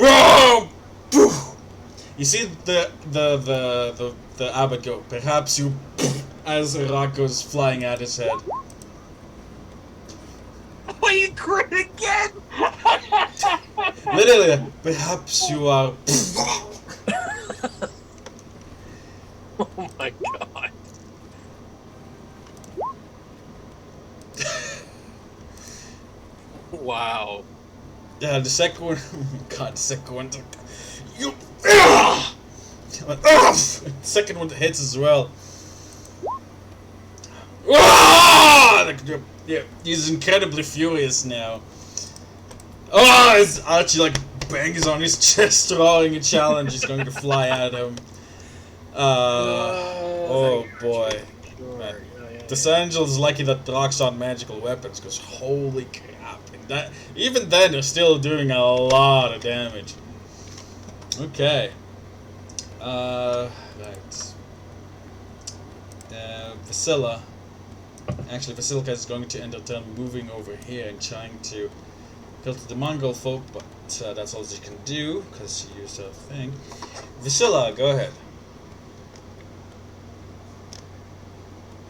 you see the Abbot go, perhaps you, as a rock goes flying at his head. Oh, you crit again! Literally, perhaps you are. Oh my god. Wow. Yeah, the second one. Oh my god, the second one. You. Second one hits as well. Yeah, he's incredibly furious now. Oh, it's Archie like bangs on his chest, throwing a challenge. He's going to fly at him. Oh boy. Sure. This angel's lucky that the rocks aren't magical weapons, because holy crap. And even then, they're still doing a lot of damage. Okay. Right. Vasilla. Actually, Vasilka is going to end her turn moving over here and trying to kill the Mongol folk, but that's all she can do because she used her thing. Vasilla, go ahead.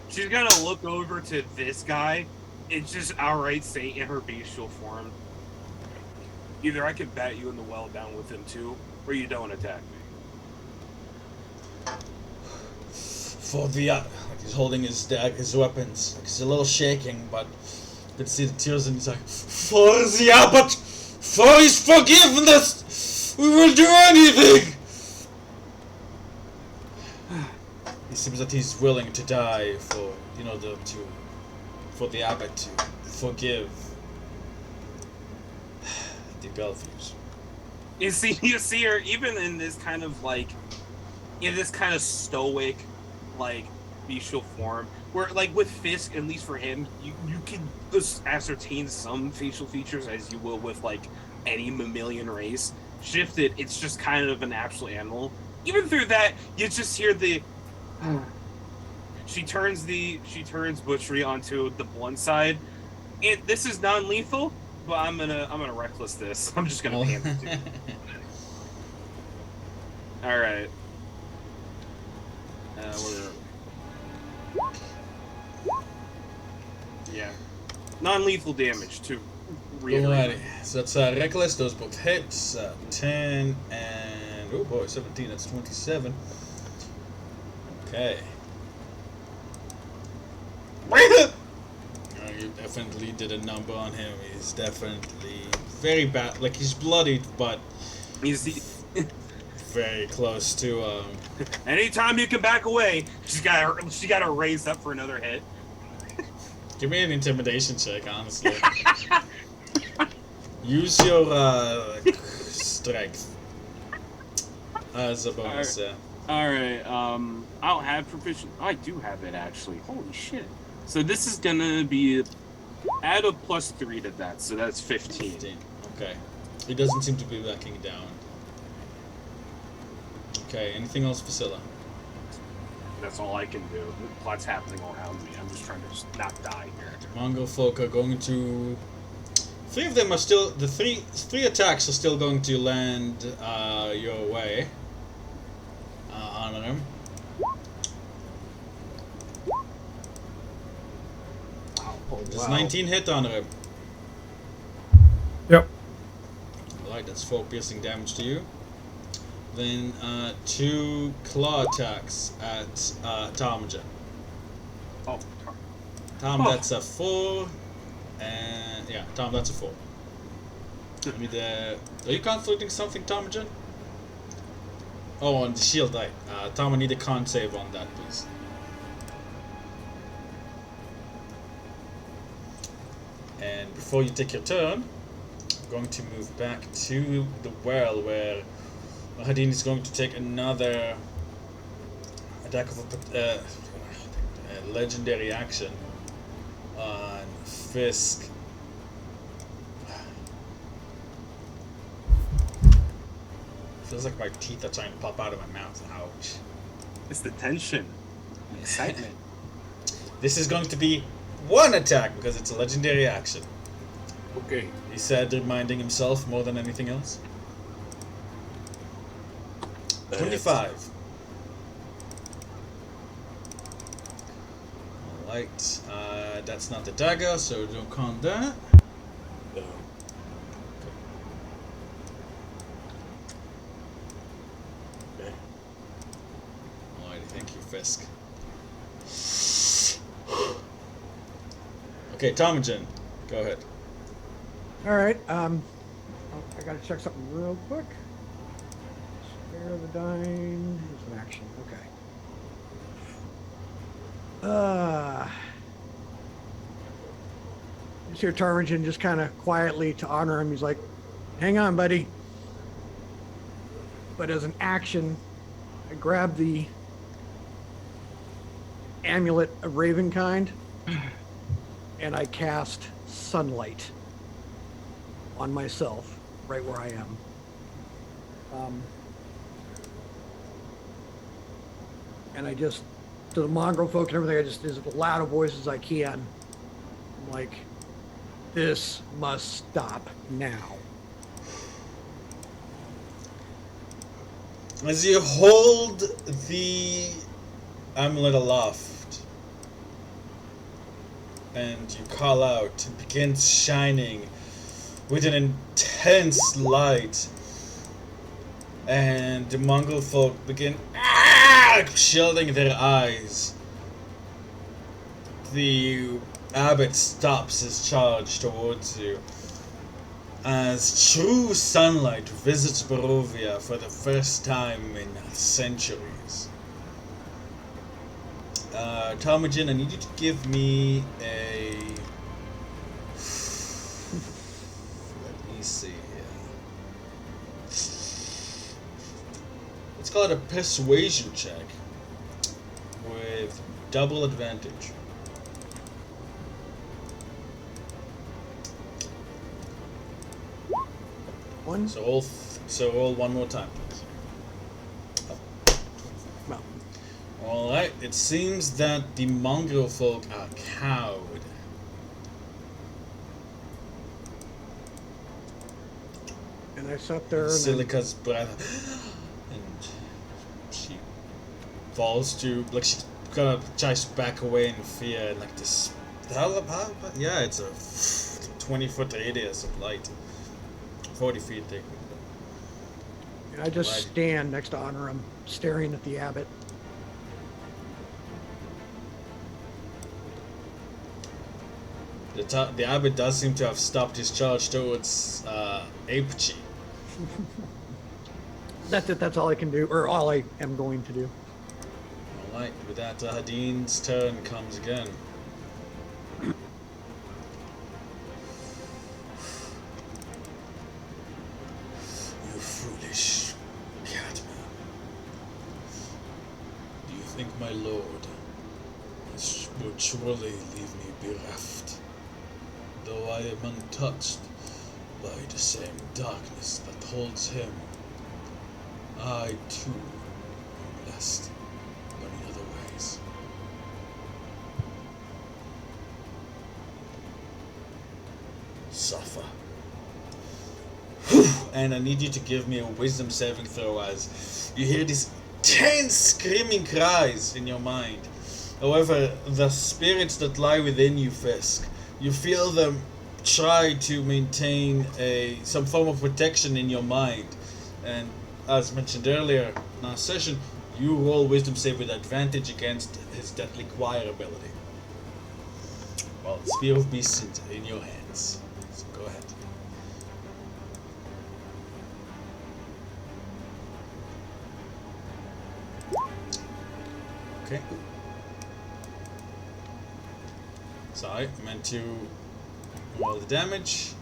She's gonna look over to this guy and just outright say in her bestial form, either I can bat you in the well down with him too, or you don't attack me. For the like he's holding his weapons. Like he's a little shaking, but you can see the tears in his eyes. For the Abbot, for his forgiveness, we will do anything. It seems that he's willing to die for for the Abbot to forgive the Belfius. You see her even in this kind of like, in this kind of stoic, like bestial form, where like with Fiske, at least for him, you can ascertain some facial features as you will with like any mammalian race. Shifted, it's just kind of an actual animal. Even through that, you just hear the. She turns Butchery onto the blunt side. This is non-lethal, but I'm gonna reckless this. I'm just gonna pan it. All right. Yeah. Non-lethal damage to reiterate. Alrighty, so that's reckless. Those both hits. 10 and oh boy, 17. That's 27. Okay. You definitely did a number on him. He's definitely very bad. Like he's bloodied, but He's very close to. anytime you can back away, she got to raise up for another hit. Give me an intimidation check, honestly. Use your strength as a bonus. Yeah. All right. I don't have proficient. Oh, I do have it actually. Holy shit! So this is gonna be add a +3 to that, so that's 15. 15. Okay. He doesn't seem to be backing down. Okay. Anything else, Vasilla? That's all I can do. The plot's happening all around me. I'm just trying to just not die here. The Mongol folk are going to. 3 of them are still. The three attacks are still going to land your way. Honor him. Does 19 hit honor him? Yep. Alright, that's 4 piercing damage to you. Then 2 claw attacks at Ptarmigan. Oh, Tom, that's a 4. And yeah, Tom, that's a 4. I mean, are you conflicting something, Ptarmigan? Oh, on the shield, right. Tom, I need a con save on that, please. And before you take your turn, I'm going to move back to the well where Rahadiny is going to take another attack of a legendary action on Fiske. Feels like my teeth are trying to pop out of my mouth. Ouch. it's the tension, the excitement. This is going to be 1 attack because it's a legendary action. Okay. He said, reminding himself more than anything else. 25. Alright, that's not the dagger, so don't count that. No. Okay. Alrighty, thank you, Fiske. Okay, Ptarmigan, go ahead. All right. I gotta check something real quick. Spare the dying. It's an action. Okay. You hear Ptarmigan just kind of quietly to honor him. He's like, "Hang on, buddy." But as an action, I grab the amulet of Ravenkind and I cast Sunlight on myself, right where I am. And I just, to the mongrel folk and everything, I just, as loud a voice as I can. I'm like, this must stop now. As you hold the amulet aloft and you call out, it begins shining with an intense light, and the Mongol folk begin shielding their eyes. The abbot stops his charge towards you as true sunlight visits Barovia for the first time in centuries. Talmudin, I need you to give me a... Let me see here. Let's call it a persuasion check with double advantage. One. So roll one more time, please. Well, Alright, it seems that the mongrel folk are cowed. and I sat there and Silica's breath, and she falls to, like, she kind of tries to back away in fear, and like this, yeah, it's a 20-foot radius of light, 40 feet thick. and I just Right. stand next to Honor. I'm staring at the abbot. The abbot does seem to have stopped his charge towards Archie. That's all I can do, or all I am going to do. Alright, with that, Rahadin's turn comes again. You foolish catman. Do you think my lord would surely leave me bereft? Though I am untouched by the same darkness that holds him, I too am blessed in many other ways. Suffer. And I need you to give me a wisdom saving throw as you hear these tense screaming cries in your mind. However, the spirits that lie within you, Fiske, you feel them try to maintain some form of protection in your mind. And as mentioned earlier in our session, you roll wisdom save with advantage against his deadly choir ability. Well, Spear of Beasts is in your hands. So go ahead. Okay. Sorry, I meant to roll the damage.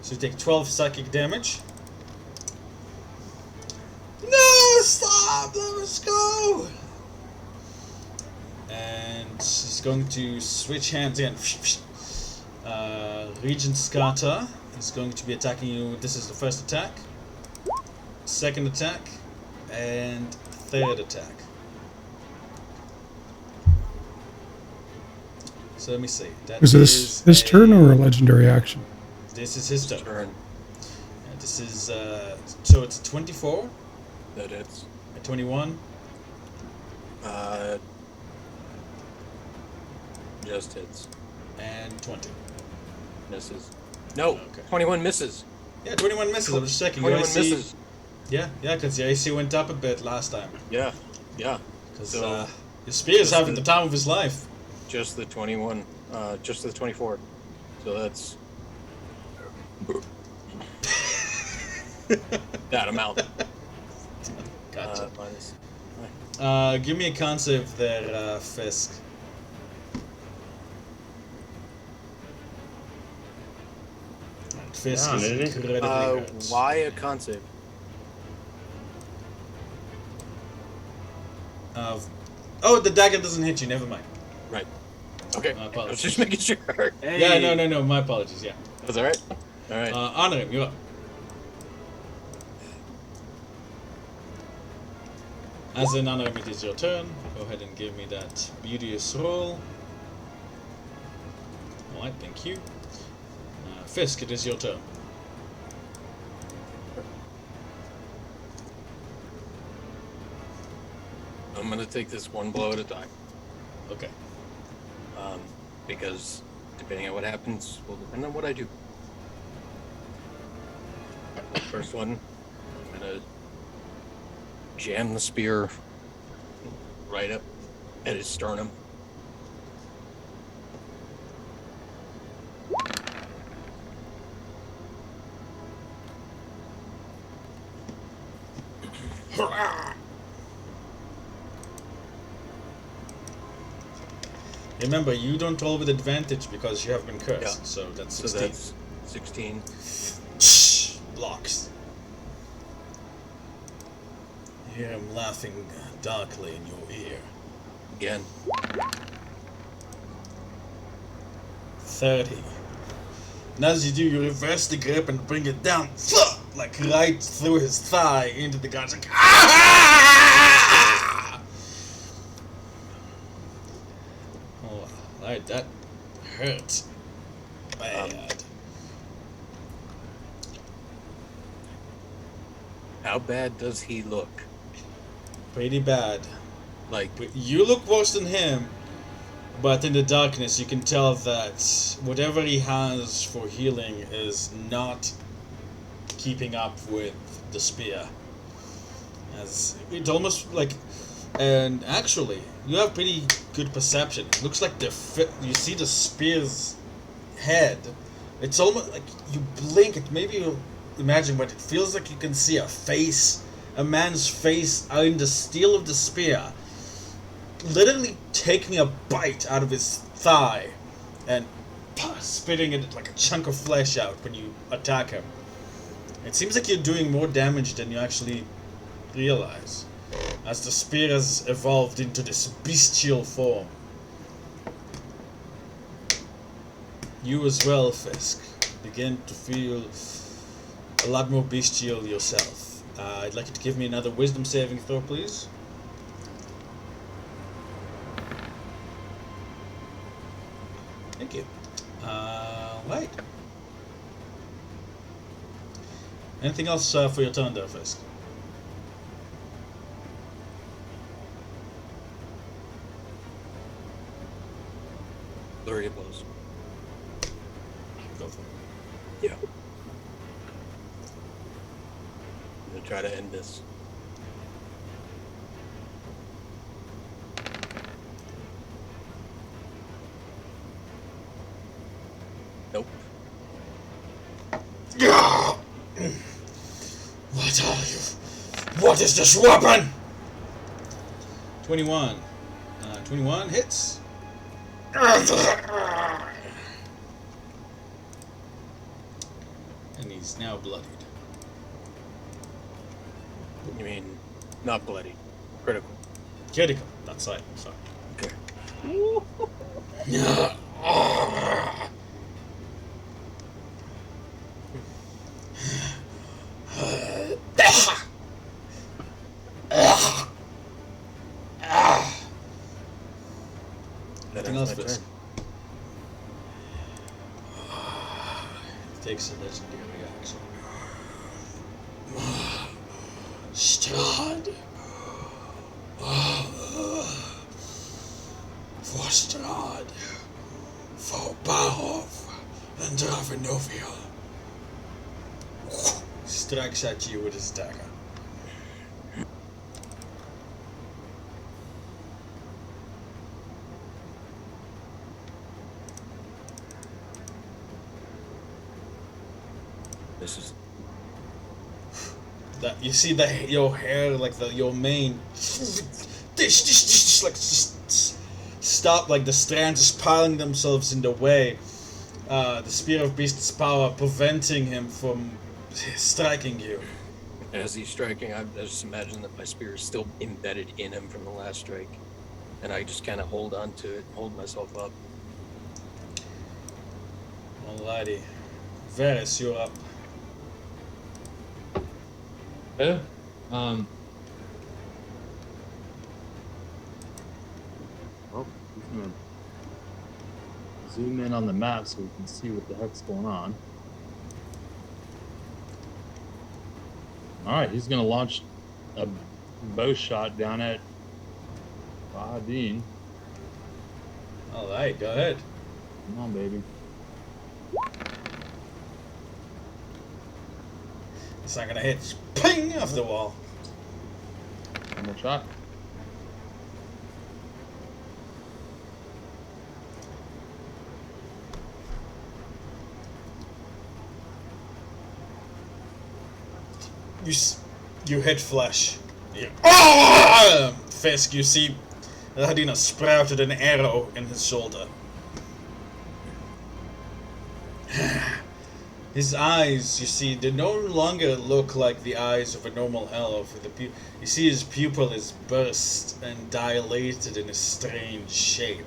So you take 12 psychic damage. No, stop! Let us go! And she's going to switch hands again. Regent Scarta is going to be attacking you. This is the first attack, second attack, and third attack. So let me see. That Is this his turn or a legendary action? This is his turn. Turn. And this is so it's 24, That it's. a 21, Just hits. and 20. Misses. No. Okay. 21 misses. Yeah, 21 misses. I'm just checking. Your 21 AC, misses. yeah, because your AC went up a bit last time. Yeah. Yeah. Because So, your spear is just having the- the time of his life. Just the 21. Just the 24. So that's that amount. Gotcha. Minus. Give me a con save there, Fiske. Fiske is maybe. incredibly hurt. Why a con save? Oh, the dagger doesn't hit you. Never mind. Right. Okay. My I was apologies. just making sure. Hey. Yeah, no. My apologies. Yeah. That's all right. All right. Honor him. You're up. As an honor, it is your turn. Go ahead and give me that beauteous roll. Alright, thank you. Fiske, it is your turn. I'm gonna take this one blow at a time. Okay. Because depending on what happens will depend on what I do. The first one, I'm gonna jam the spear right up at his sternum. Remember, you don't roll with advantage because you have been cursed, Yeah. so that's So 16. that's 16. Blocks. Hear him laughing darkly in your ear. Again. 30. And as you do, you reverse the grip and bring it down, like right through his thigh into the ground. Like, ah! Oh, right, that hurt bad. How bad does he look? Pretty bad. Like, You look worse than him, but in the darkness you can tell that whatever he has for healing is not keeping up with the spear. As it's almost like, and actually, you have pretty good perception. It looks like you see the spear's head. It's almost like you blink. It maybe you imagine, but it feels like you can see a face, a man's face, in the steel of the spear, literally taking a bite out of his thigh and spitting it like a chunk of flesh out when you attack him. It seems like you're doing more damage than you actually realize, as the spear has evolved into this bestial form. You as well, Fiske, begin to feel a lot more bestial yourself. I'd like you to give me another wisdom saving throw, please. Thank you. Right. Anything else for your turn there, Fiske? flurry of blows. Go for it. Yeah. I'm gonna try to end this. Nope. What are you? What is this weapon? 21. 21 hits. And he's now bloodied. You mean not bloody? Critical. Critical. That's right. Sorry. Okay. That Anything ends else, my Fiske? turn. Takes a legendary action. Strahd. For Strahd. For Barov and Ravenoviel. Strikes at you with his dagger. This is That you see your hair, like your mane, like just stop, like the strands just piling themselves in the way. The spear of beast's power preventing him from striking you. as he's striking. I just imagine that my spear is still embedded in him from the last strike, and I just kind of hold on to it, hold myself up. Alrighty, Varys, you're up. Yeah. Oh, he's gonna zoom in on the map so we can see what the heck's going on. All right, he's gonna launch a bow shot down at Rahadin. Alright, go ahead. Come on, baby. It's not gonna hit. Just ping off the wall. One more shot. You hit flesh. Yeah. Oh! Fiske, you see Rahadiny sprouted an arrow in his shoulder. His eyes, you see, they no longer look like the eyes of a normal elf. You see his pupil is burst and dilated in a strange shape.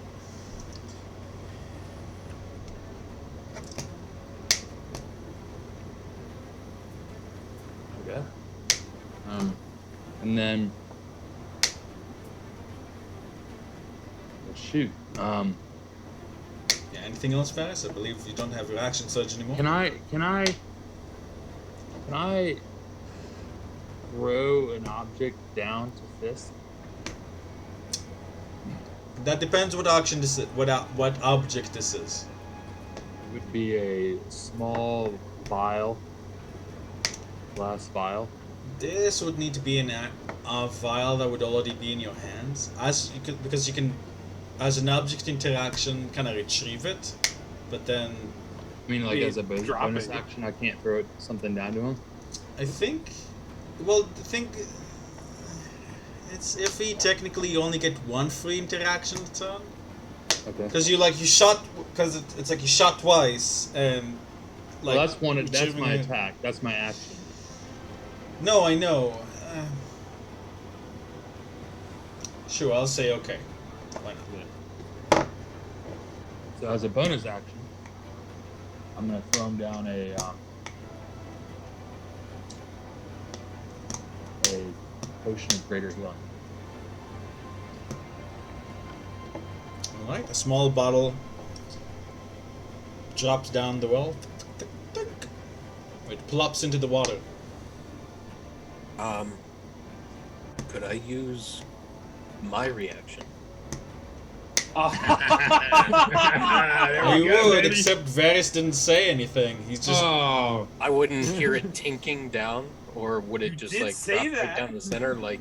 Okay. And then shoot. Yeah, anything else, Ferris? I believe you don't have your action surge anymore. Can I throw an object down to Fiske? That depends what action this is, what object this is. It would be a small vial, glass vial. This would need to be a vial that would already be in your hands, because you can, as an object interaction, kind of retrieve it, but then I mean, like Yeah, as a drop bonus it. action, I can't throw something down to him. I think, well, it's iffy. Technically, you only get one free interaction a turn, Okay. because you shot, because it's like you shot twice, and like Well, that's one. That's retrieving my it- attack. That's my action. No, I know. Sure, I'll say okay. Why not? So as a bonus action, I'm gonna throw him down a potion of greater healing. Alright, a small bottle drops down the well. It plops into the water. Could I use my reaction? You would, except Varys didn't say anything. He's just. Oh, I wouldn't hear it tinking down, or would it You just did like say drop right that. down the center? Like,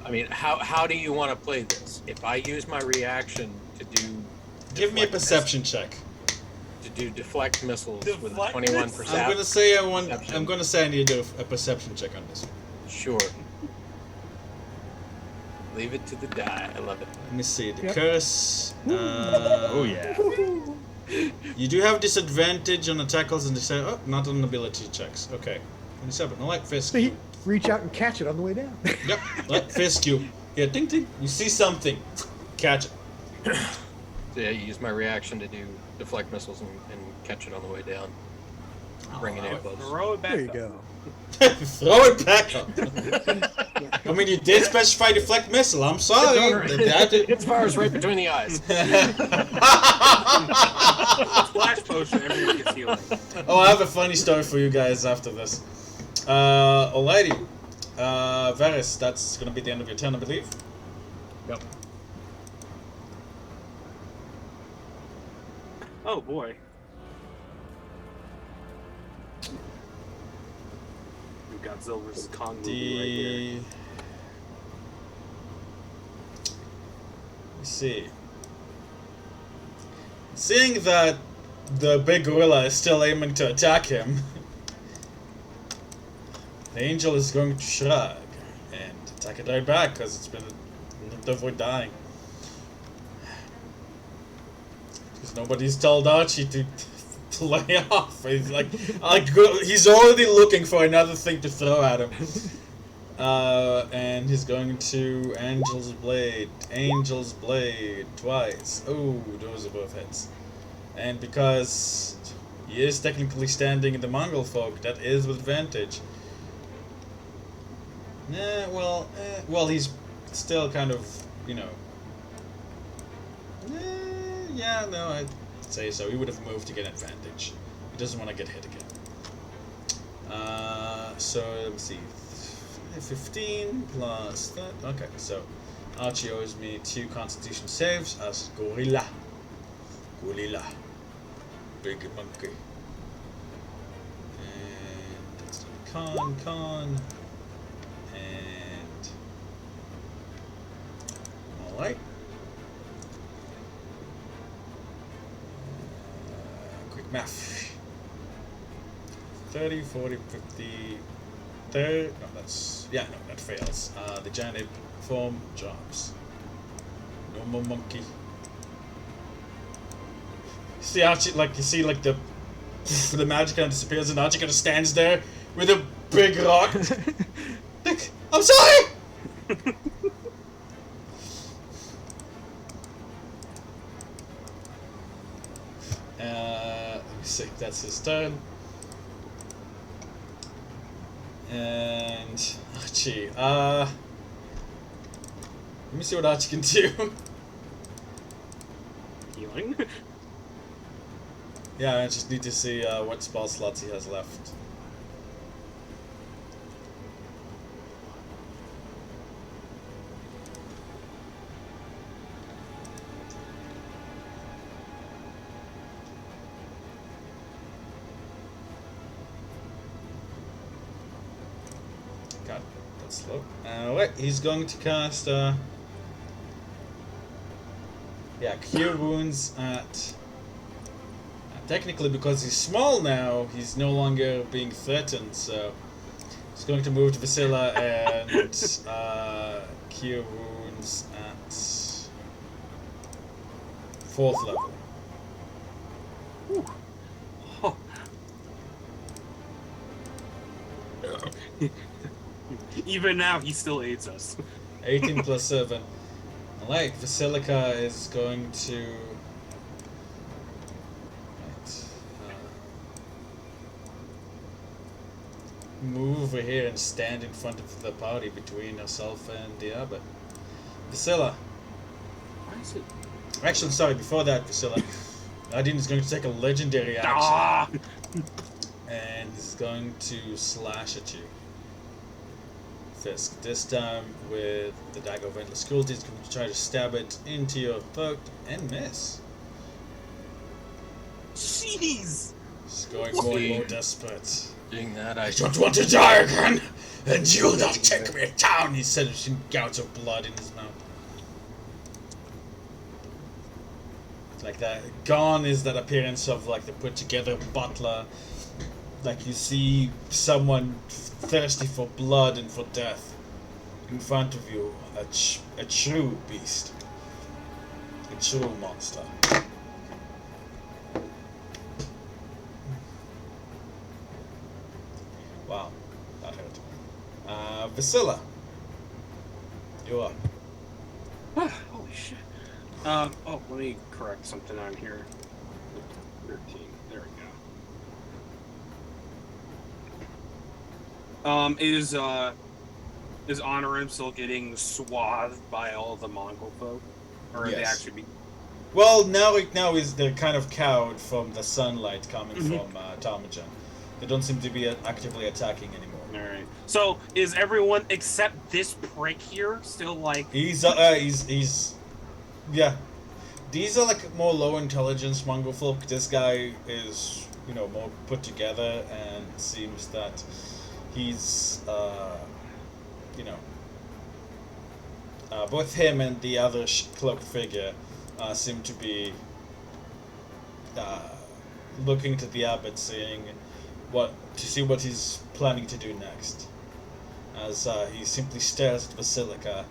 I mean, how do you want to play this? If I use my reaction to do, Give me a deflect perception check. to do deflect missiles with a Deflect 21%. I'm gonna say Perception. I'm gonna say I need to do a perception check on this. Sure. Leave it to the die. I love it. Let me see the Yep. curse. Oh yeah. You do have disadvantage on the tackles and not on ability checks. Okay. 27. I like Fiske. So you reach out and catch it on the way down. Yep. Let Fiske you. Yeah, ding ding. You see something. Catch it. So yeah, you use my reaction to do deflect missiles and catch it on the way down. Bring it in close. Throw it back There you up. go. Throw it back up. I mean, you did specify deflect missile. I'm sorry. It fires right between the eyes. Splash potion, everyone gets healing. Oh, I have a funny story for you guys after this. Alrighty. Varys, that's gonna be the end of your turn, I believe. Yep. Oh boy. Godzilla vs. Kong movie right here. Let's see. Seeing that the big gorilla is still aiming to attack him, the angel is going to shrug and attack it right back because it's been to avoid dying. Because nobody's told Archie to play off. He's like he's already looking for another thing to throw at him. And he's going to Angel's Blade twice. Oh, those are both hits. And because he is technically standing in the Mongol folk, that is with advantage. Well, he's still kind of, Yeah, no, I'd say so. He would have moved to get advantage. He doesn't want to get hit again. So let me see. 15 plus that. Okay, so Archie owes me 2 Constitution saves as Gorilla. Gorilla. Big monkey. And that's the con. And alright. Quick math. 30, 40, 50, 30. No, that's. Yeah, no, that fails. The giant ape form drops. No more monkey. See Archie, like, you see, like, the magic kind of disappears, and Archie kind of stands there with a big rock. Like, I'm sorry! Let me see, that's his turn. And Archie, let me see what Archie can do. Healing? Yeah, I just need to see what spell slots he has left. God, that's slow. Alright, he's going to cast, Cure Wounds at... Technically, because he's small now, he's no longer being threatened, so... He's going to move to Vasilla and, Cure Wounds at... 4th level. Oh. Even now, he still aids us. 18 plus 7. Alright, Vasilica is going to... move over here and stand in front of the party between herself and the Abbot. Vasilla. Why is it? Actually, sorry, before that, Vasilla. Rahadin is going to take a legendary action. Ah! And he's going to slash at you. Fiske. This time with the dagger of endless cruelty, he's going to try to stab it into your throat and miss. Jeez! He's going more and more desperate. Doing that, I don't want to die again, and you'll not take me down, he said, with gouts of blood in his mouth. Like that, gone is that appearance of like the put together butler. Like you see someone thirsty for blood and for death in front of you, a true beast, a true monster. Wow, that hurt. Vasilla, you're up. Holy shit. Oh, let me correct something on here. 13. There we go. Is Honorim still getting swathed by all the Mongol folk? Or are they Yes. actually be... Well, now they're kind of cowed from the sunlight coming from Ptarmigan. They don't seem to be actively attacking anymore. Alright. So, is everyone except this prick here still like... He's yeah. These are like more low intelligence Mongol folk. This guy is, more put together, and it seems that he's, both him and the other cloaked figure seem to be looking to the Abbot, saying to see what he's planning to do next. As he simply stares at Vasilica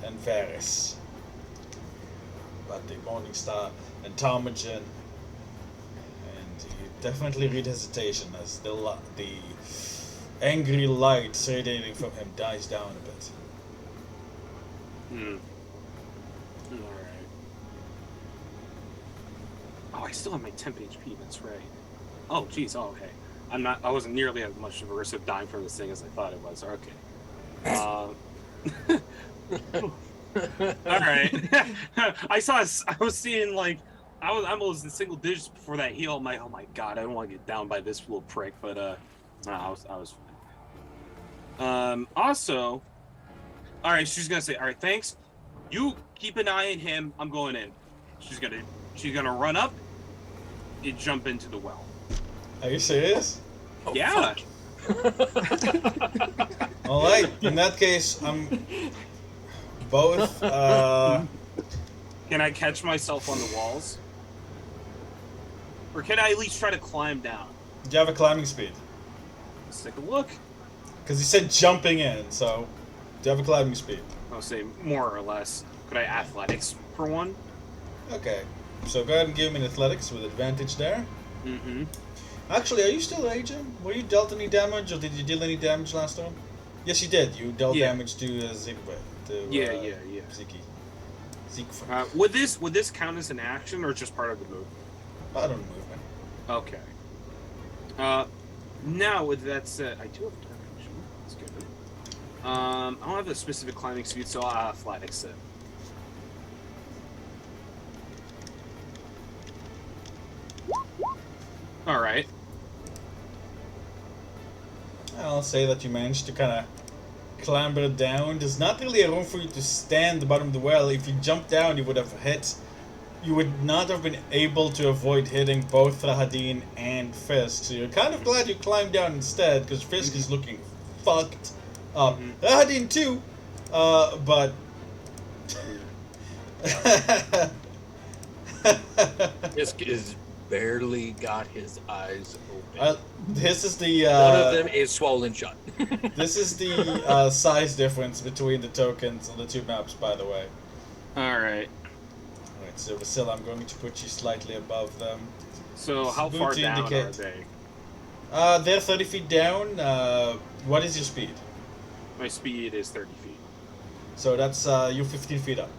and Varys, but the Morning Star and Ptarmigan, and you definitely read hesitation as the angry light radiating from him dies down a bit. Alright. Oh, I still have my temp HP, that's right. Oh, jeez, okay. I wasn't nearly as much of a risk of dying from this thing as I thought it was. Okay. All right. I was seeing like I was in single digits before that heal. I'm like, oh my god, I don't want to get down by this little prick. But I was fine. Also, all right. She's gonna say, all right, thanks. You keep an eye on him. I'm going in. She's gonna run up and jump into the well. Are you serious? Oh, Yeah. All right. In that case, I'm both. Can I catch myself on the walls? Or can I at least try to climb down? Do you have a climbing speed? Let's take a look. Because you said jumping in, so do you have a climbing speed? I'll say more or less. Could I athletics for one? Okay. So go ahead and give me an athletics with advantage there. Mm-hmm. Actually, are you still raging? Were you dealt any damage, or did you deal any damage last time? Yes, you did. You dealt damage to Ziegfried. Yeah. Siegfried. Would this count as an action or just part of the move? Part of the movement. Okay. Now with that said, I do have dark vision. That's good. I don't have a specific climbing speed, so I'll athletics it. All right. I'll say that you managed to kind of clamber down. There's not really a room for you to stand at the bottom of the well. If you jumped down, you would have hit. You would not have been able to avoid hitting both Rahadin and Fiske. So you're kind of glad you climbed down instead, because Fiske is looking fucked up. Rahadin too, but... Fiske is barely got his eyes open. This is the... One of them is swollen shut. This is the size difference between the tokens on the two maps, by the way. Alright. Alright, so Vasilla, I'm going to put you slightly above them. So how far down are they? They're 30 feet down. What is your speed? My speed is 30 feet. So that's you're 15 feet up.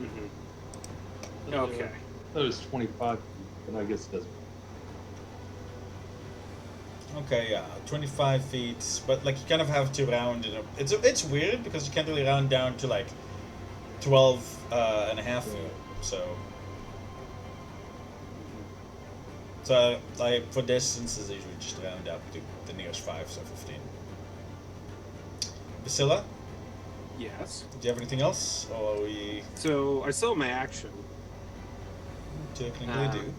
Mm-hmm. Okay. That was 25, but I guess it doesn't. Okay, yeah, 25 feet, but like you kind of have to round it up. It's weird because you can't really round down to like 12 and a half feet. So like for distances, I usually just round up to the nearest 5, so 15. Vasilla, Yes. do you have anything else, or are we So I still have my action. technically do?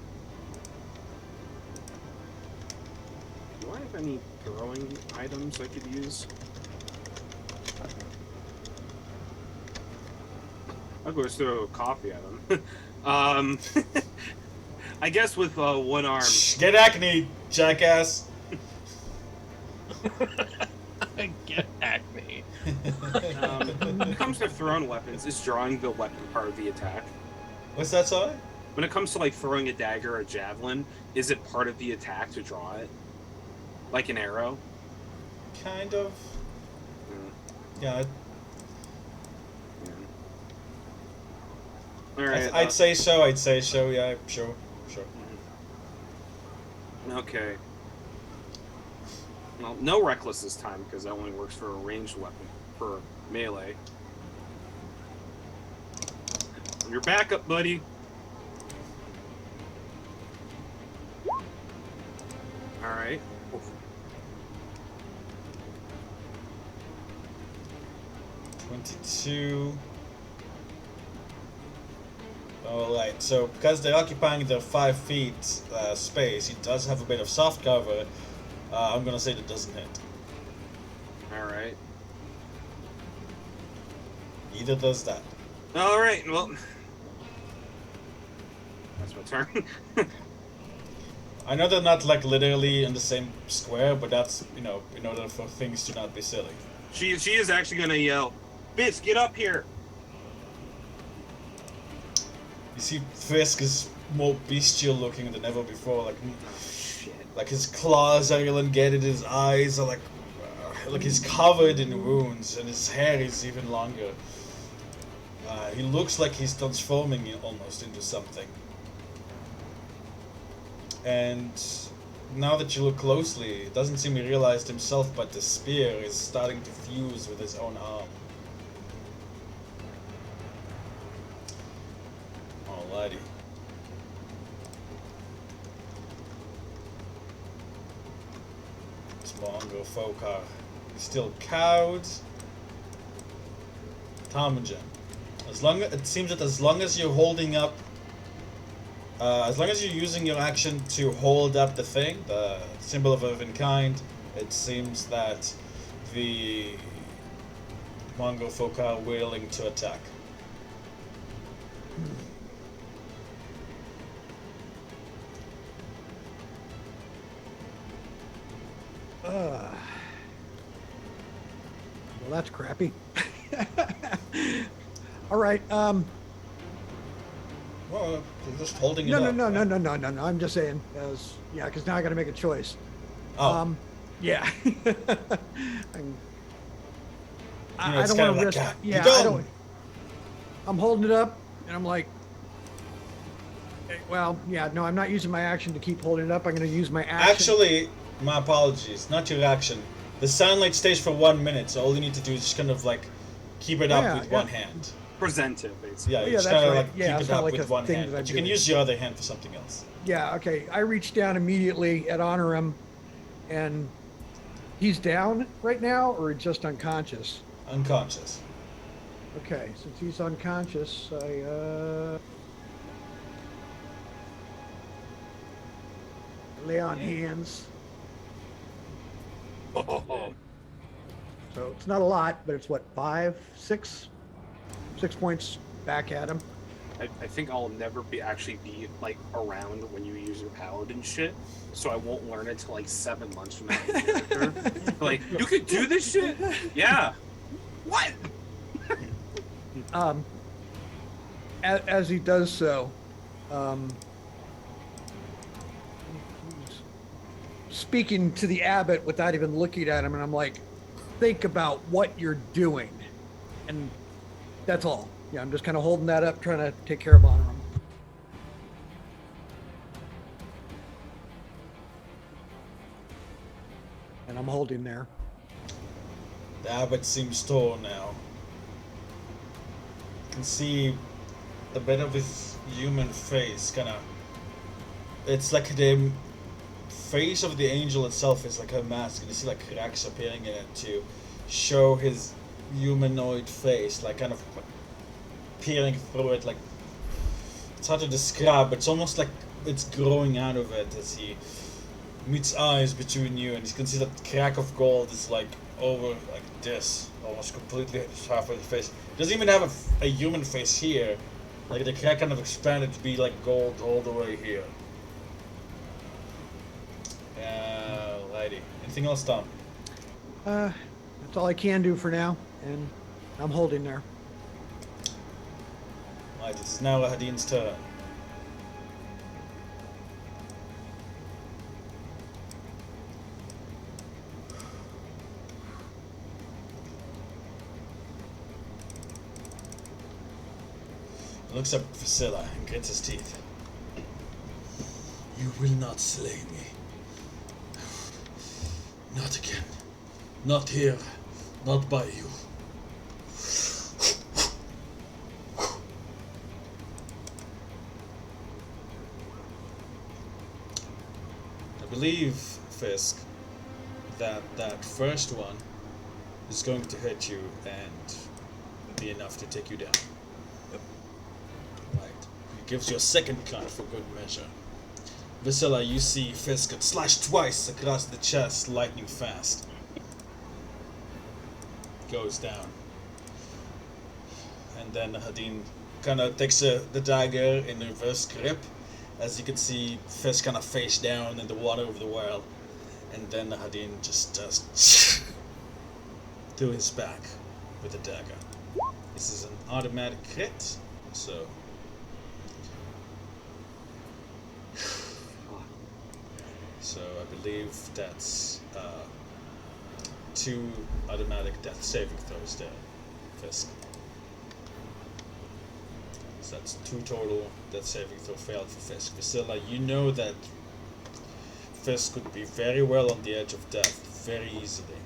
Do I have any throwing items I could use? I'll go throw coffee at them. I guess with one arm. Shh, get acne, jackass. I get acne. When it comes to thrown weapons, is drawing the weapon part of the attack? What's that, sorry? When it comes to like throwing a dagger or a javelin, is it part of the attack to draw it? Like an arrow? Kind of. Yeah. Alright. I'd say so. I'd say so. Yeah, sure. Okay. Well, no reckless this time because that only works for a ranged weapon, for melee. You're back up, buddy. Alright. 22. Alright, so because they're occupying their 5 feet space, he does have a bit of soft cover. I'm gonna say that doesn't hit. Alright. Neither does that. Alright, well. That's my turn. I know they're not like literally in the same square, but that's, you know, in order for things to not be silly. She is actually gonna yell, "Fiske, get up here!" You see, Fiske is more bestial looking than ever before. Like, Shit. like his claws are elongated, his eyes are like he's covered in wounds, and his hair is even longer. He looks like he's transforming almost into something. And now that you look closely, it doesn't seem he realized himself, but the spear is starting to fuse with his own arm. Alrighty. Mongo folk are still cowed. Ptarmigan. It seems that as long as you're holding up, as long as you're using your action to hold up the thing, the symbol of Earth-in-Kind, it seems that the Mongo folk are willing to attack. Well, that's crappy. All right. Well, you're just holding it No, up. no. I'm just saying, because now I got to make a choice. Oh. Yeah. I it's don't kinda want to like risk. a- Yeah, you I don't. don't. I'm holding it up, and I'm like, well, yeah, no, I'm not using my action to keep holding it up. I'm going to use my action. Actually, my apologies. Not your action. The sunlight stays for 1 minute, so all you need to do is just kind of like keep it up with one hand. Present it, basically. Yeah, you yeah, just that's kind of right. like Yeah, keep it's it not up like with a one thing hand, that I'm but you can doing. use your other hand for something else. Yeah, okay. I reach down immediately at Honorum, and he's down right now, or just unconscious? Unconscious. Okay, since he's unconscious, I lay on hands. Oh, So it's not a lot, but it's what, 6 points back at him. I think I'll never be like around when you use your paladin shit, so I won't learn it till like 7 months from now. in character. Like, you could do this shit? Yeah. What? As he does so, speaking to the abbot without even looking at him, and I'm like, think about what you're doing, and that's all. Yeah, I'm just kind of holding that up, trying to take care of Honorum. And I'm holding there. The abbot seems tall now. You can see a bit of his human face, kind of. It's like the face of the angel itself is like a mask, and you see like cracks appearing in it to show his humanoid face, like kind of peering through it. Like, it's hard to describe, but it's almost like it's growing out of it as he meets eyes between you, and you can see that crack of gold is like over like this, almost completely halfway the face. It doesn't even have a human face here. Like, the crack kind of expanded to be like gold all the way here. Alrighty. Anything else, Tom? That's all I can do for now, and I'm holding there. Right, it's now Rahadin's turn. He looks up at Vasilla and grits his teeth. You will not slay me. Not again. Not here. Not by you. I believe, Fiske, that first one is going to hit you and be enough to take you down. Yep. Right. It gives you a second cut for good measure. Vasilla, you see Fiske get slashed twice across the chest, lightning fast. Goes down. And then Rahadin kind of takes the dagger in reverse grip. As you can see, Fiske kind of face down in the water of the well. And then Rahadin just does to his back with the dagger. This is an automatic hit, so... So I believe that's 2 automatic death saving throws there, Fiske. So that's 2 total death saving throw failed for Fiske. Vasilla, you know that Fiske could be very well on the edge of death very easily.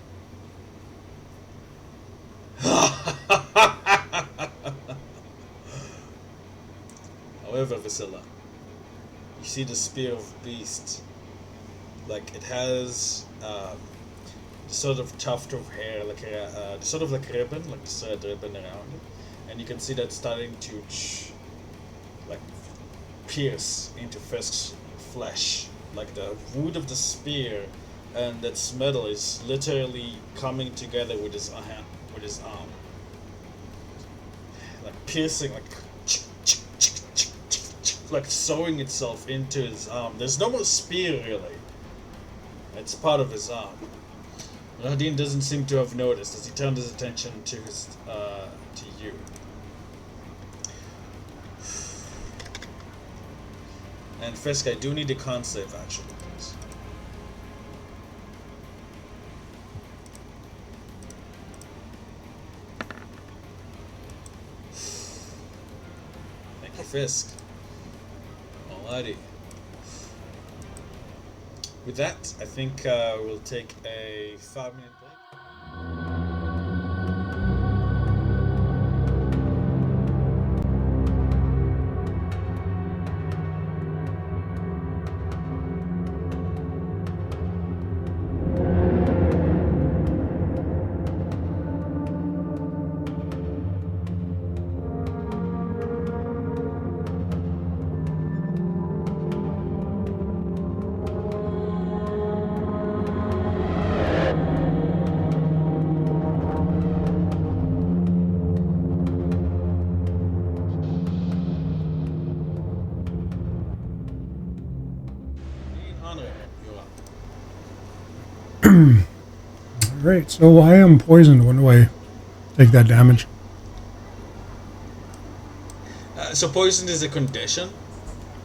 However, Vasilla, you see the spear of beast. Like it has sort of tuft of hair, like a sort of like ribbon, like this red ribbon around it, and you can see that starting to like pierce into Fisk's flesh. Like the wood of the spear and its metal is literally coming together with his arm, like piercing, like sewing itself into his arm. There's no more spear really. It's part of his arm. Rahadin doesn't seem to have noticed as he turned his attention to you. And Fiske, I do need a con save actually, please. Thank you, Fiske. Alrighty. With that, I think we'll take a 5-minute break. Alright, so I am poisoned. When do I take that damage? So poison is a condition.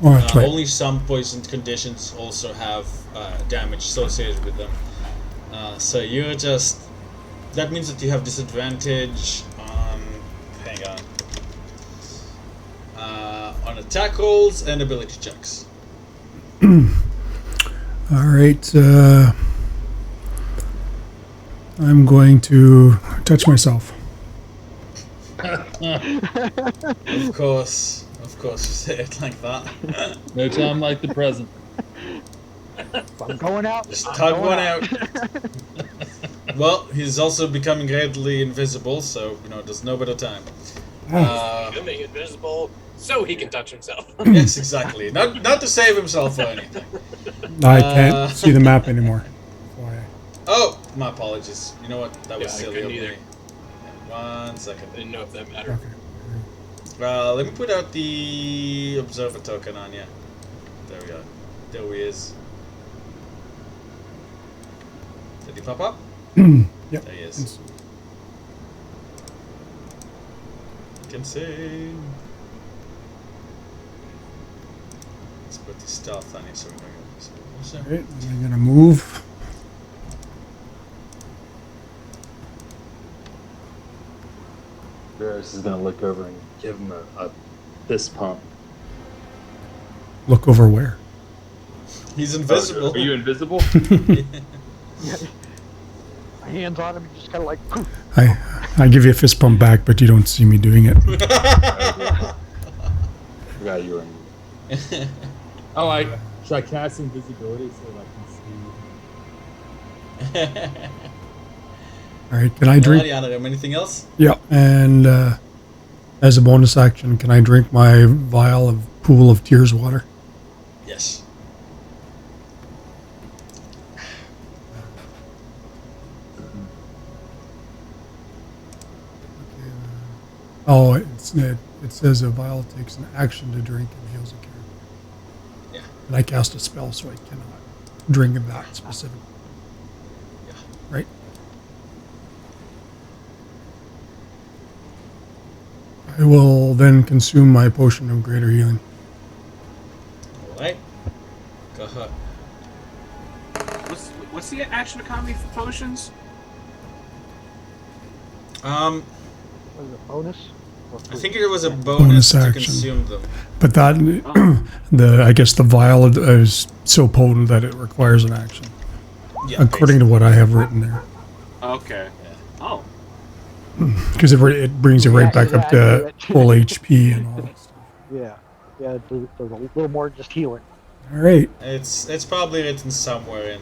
Oh, that's right. Only some poisoned conditions also have damage associated with them. So you're just... That means that you have disadvantage on... Hang on attack rolls and ability checks. Alright, I'm going to touch myself. Of course you say it like that. No time like the present. If I'm going out. Just I'm tug going one out. Well, he's also becoming readily invisible, so, there's no better time. Becoming invisible so he can touch himself. Yes, exactly. Not to save himself or anything. I can't see the map anymore. Oh, my apologies. You know what? That was Yeah, I silly couldn't of me. either. Yeah, 1 second. I didn't know if that mattered. Let me put out the observer token on you. There we go. There he is. Did he pop up? Yep. There he is. You can see. Let's put the stealth on you so we know you're Alright, I'm gonna move. Varys is gonna look over and give him a fist pump. Look over where? He's invisible. Are you invisible? My hands on him, just kind of like. Poof. I give you a fist pump back, but you don't see me doing it. Forgot you were in. Oh, should I cast invisibility so I can see? Alright, can I drink? Anything else? Yeah, and as a bonus action, can I drink my vial of Pool of Tears water? Yes. Oh, it says a vial takes an action to drink and heals a character. Yeah. And I cast a spell, so I cannot drink that specific. Yeah. Right? I will then consume my potion of greater healing. Alright. Go ahead. What's the action economy for potions? Was it a bonus? I think it was a bonus to action. consume them. But that, I guess the vial is so potent that it requires an action. Yeah, according to what I have written there. Okay. Yeah. Oh. Because it brings you right back up to full HP and all that stuff. Yeah. Yeah, it does a little more than just healing. All right. It's probably written somewhere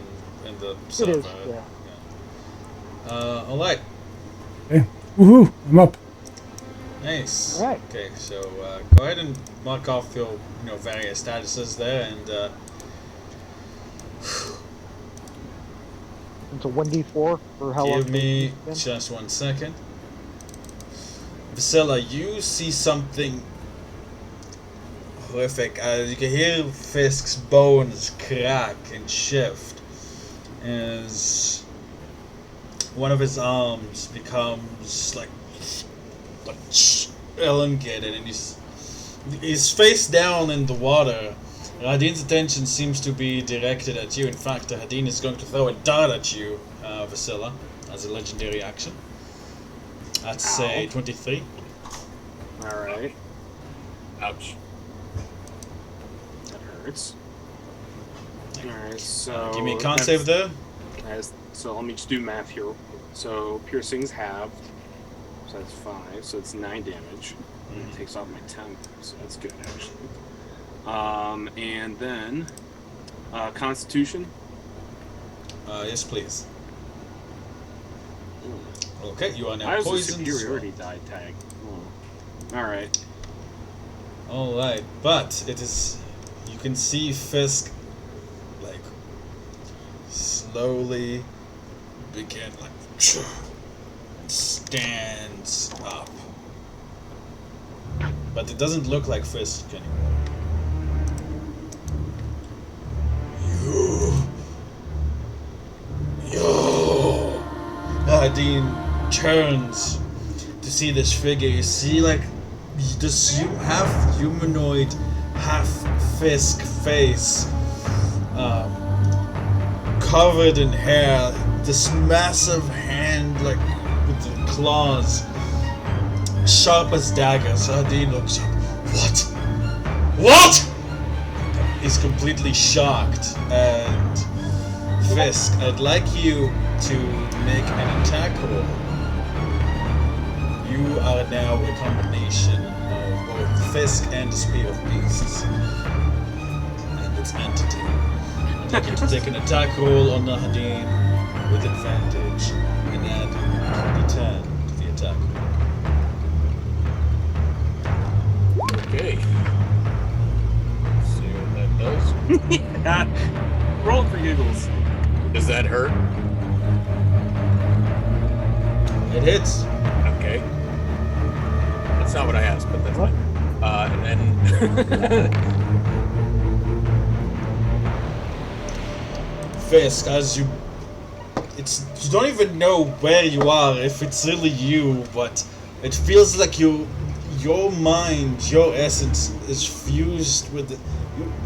in the server. It is, yeah. All right. Okay. Woohoo! I'm up. Nice. All right. Okay, so go ahead and mark off your various statuses there, and It's a 1d4 for how long? give me it's been? just 1 second. Vasilla, you see something horrific. You can hear Fiske's bones crack and shift as one of his arms becomes like elongated, and he's face down in the water. Rahadin's attention seems to be directed at you. In fact, Rahadin is going to throw a dart at you, Vasilla, as a legendary action. That's say 23. Alright. Ouch. That hurts. Alright, so. Give me a con save there. So let me just do math here. So piercing's halved. So that's 5. So it's 9 damage. And it takes off my 10. So that's good, actually. And then. Constitution. Yes, please. Okay, you are I now was a poisoned. superiority die tag. Alright. Alright, but it is. You can see Fiske, like, slowly begin, like, stands up. But it doesn't look like Fiske anymore. Rahadin turns to see this figure. You see, like, this half humanoid, half Fiske face, covered in hair. This massive hand, like, with the claws, sharp as daggers. Rahadin looks up. What? He's completely shocked. And Fiske, I'd like you to make an attack roll. You are now a combination of both Fiske and the Spear of Beasts and its entity. I'd like you to take an attack roll on Rahadin with advantage and add d10 to the attack roll. Okay. Let's see what that does. Roll for giggles. Does that hurt? It hits. Okay. That's not what I asked, but that's fine. And then Fiske, as you don't even know where you are, if it's really you, but it feels like your mind, your essence is fused with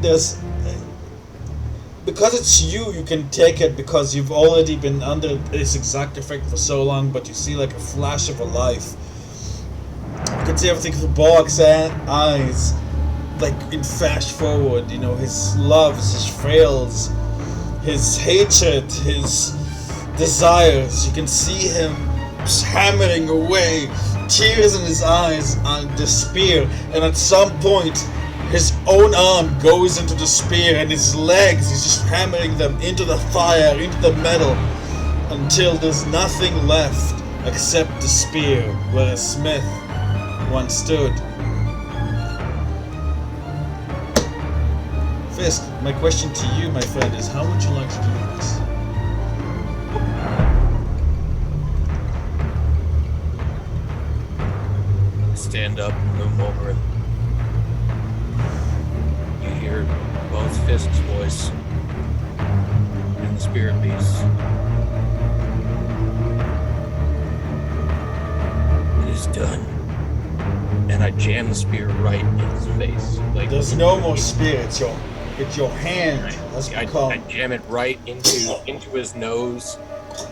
there's because it's you can take it because you've already been under this exact effect for so long, but you see like a flash of a life. You can see everything through Borg's eyes, like in flash forward, his loves, his frails, his hatred, his desires. You can see him hammering away, tears in his eyes on the spear, and at some point his own arm goes into the spear, and his legs, he's just hammering them into the fire, into the metal, until there's nothing left except the spear where a smith once stood. Fiske, my question to you, my friend, is how would you like to do this? stand up and move over it. You hear both Fiske's voice and the spirit beast. It is done. And I jam the spear right in his face. Like There's no more spear, it's your hand has I become. jam it right into his nose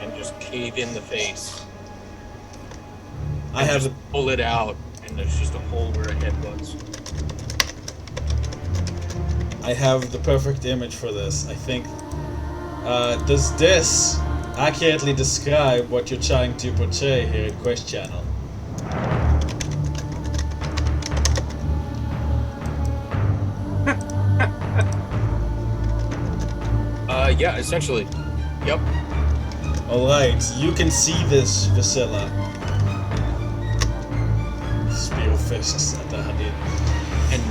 and just cave in the face. I have Pull it out, and there's just a hole where a head was. I have the perfect image for this. I think. Does this accurately describe what you're trying to portray here in Quest Channel? Yeah, essentially. Yep. Alright, you can see this, Vasilla. Spear of Fisks at the Rahadin. And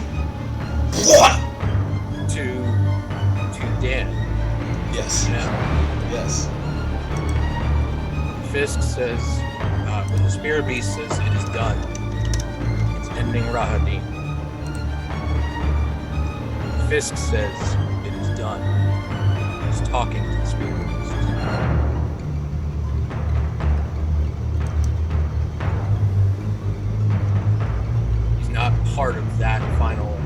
to Dan. Yes. Now, Yes. Fiske says, when the Spirit Beast says it is done, it's ending Rahadin. Fiske says it is done. He's talking to the Spirit Beast. He's not part of that final.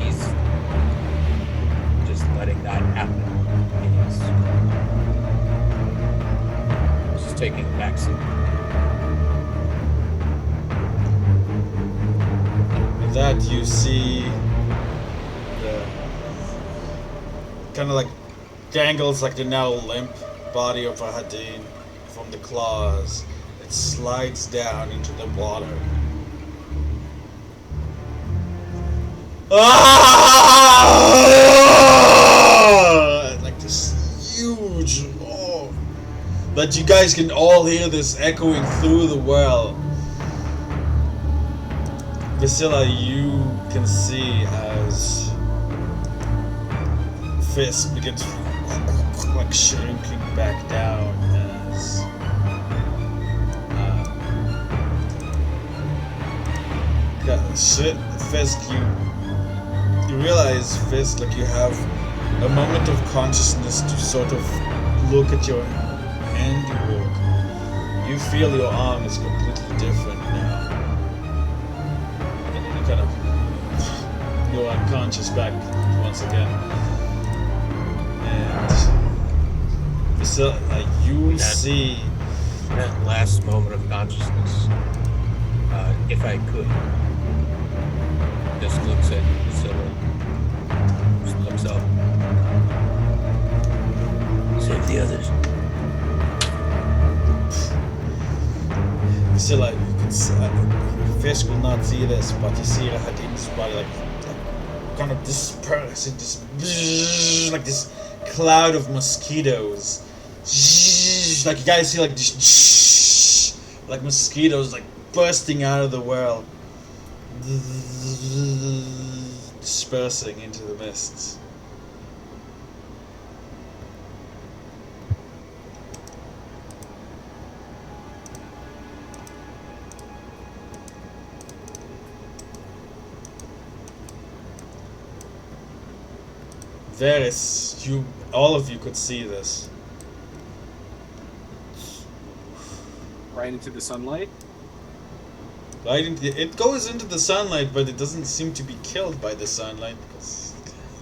He's just letting that happen. He's just taking a backseat. With that, you see the kind of like dangles like the now limp body of Rahadin from the claws. It slides down into the water. Ah! Like this huge roar. But you guys can all hear this echoing through the well. Vasilla, you can see as Fiske begins like shrinking back down as Fiske, you realize, Fiske, like you have a moment of consciousness to sort of look at your handiwork. You feel your arm is completely different now. And you kind of, you're unconscious back once again. And Vasilla, you see That last moment of consciousness, if I could, just looks at Vasilla, just looks up. Save the others. Vasilla, you can see, Fiske will not see this, but you see Rahadin's body like kind of disperse in this like this cloud of mosquitoes. Like you guys see like this like mosquitoes like bursting out of the well, dispersing into the mists. Varys, all of you could see this. Right into the sunlight. Right into it goes into the sunlight, but it doesn't seem to be killed by the sunlight because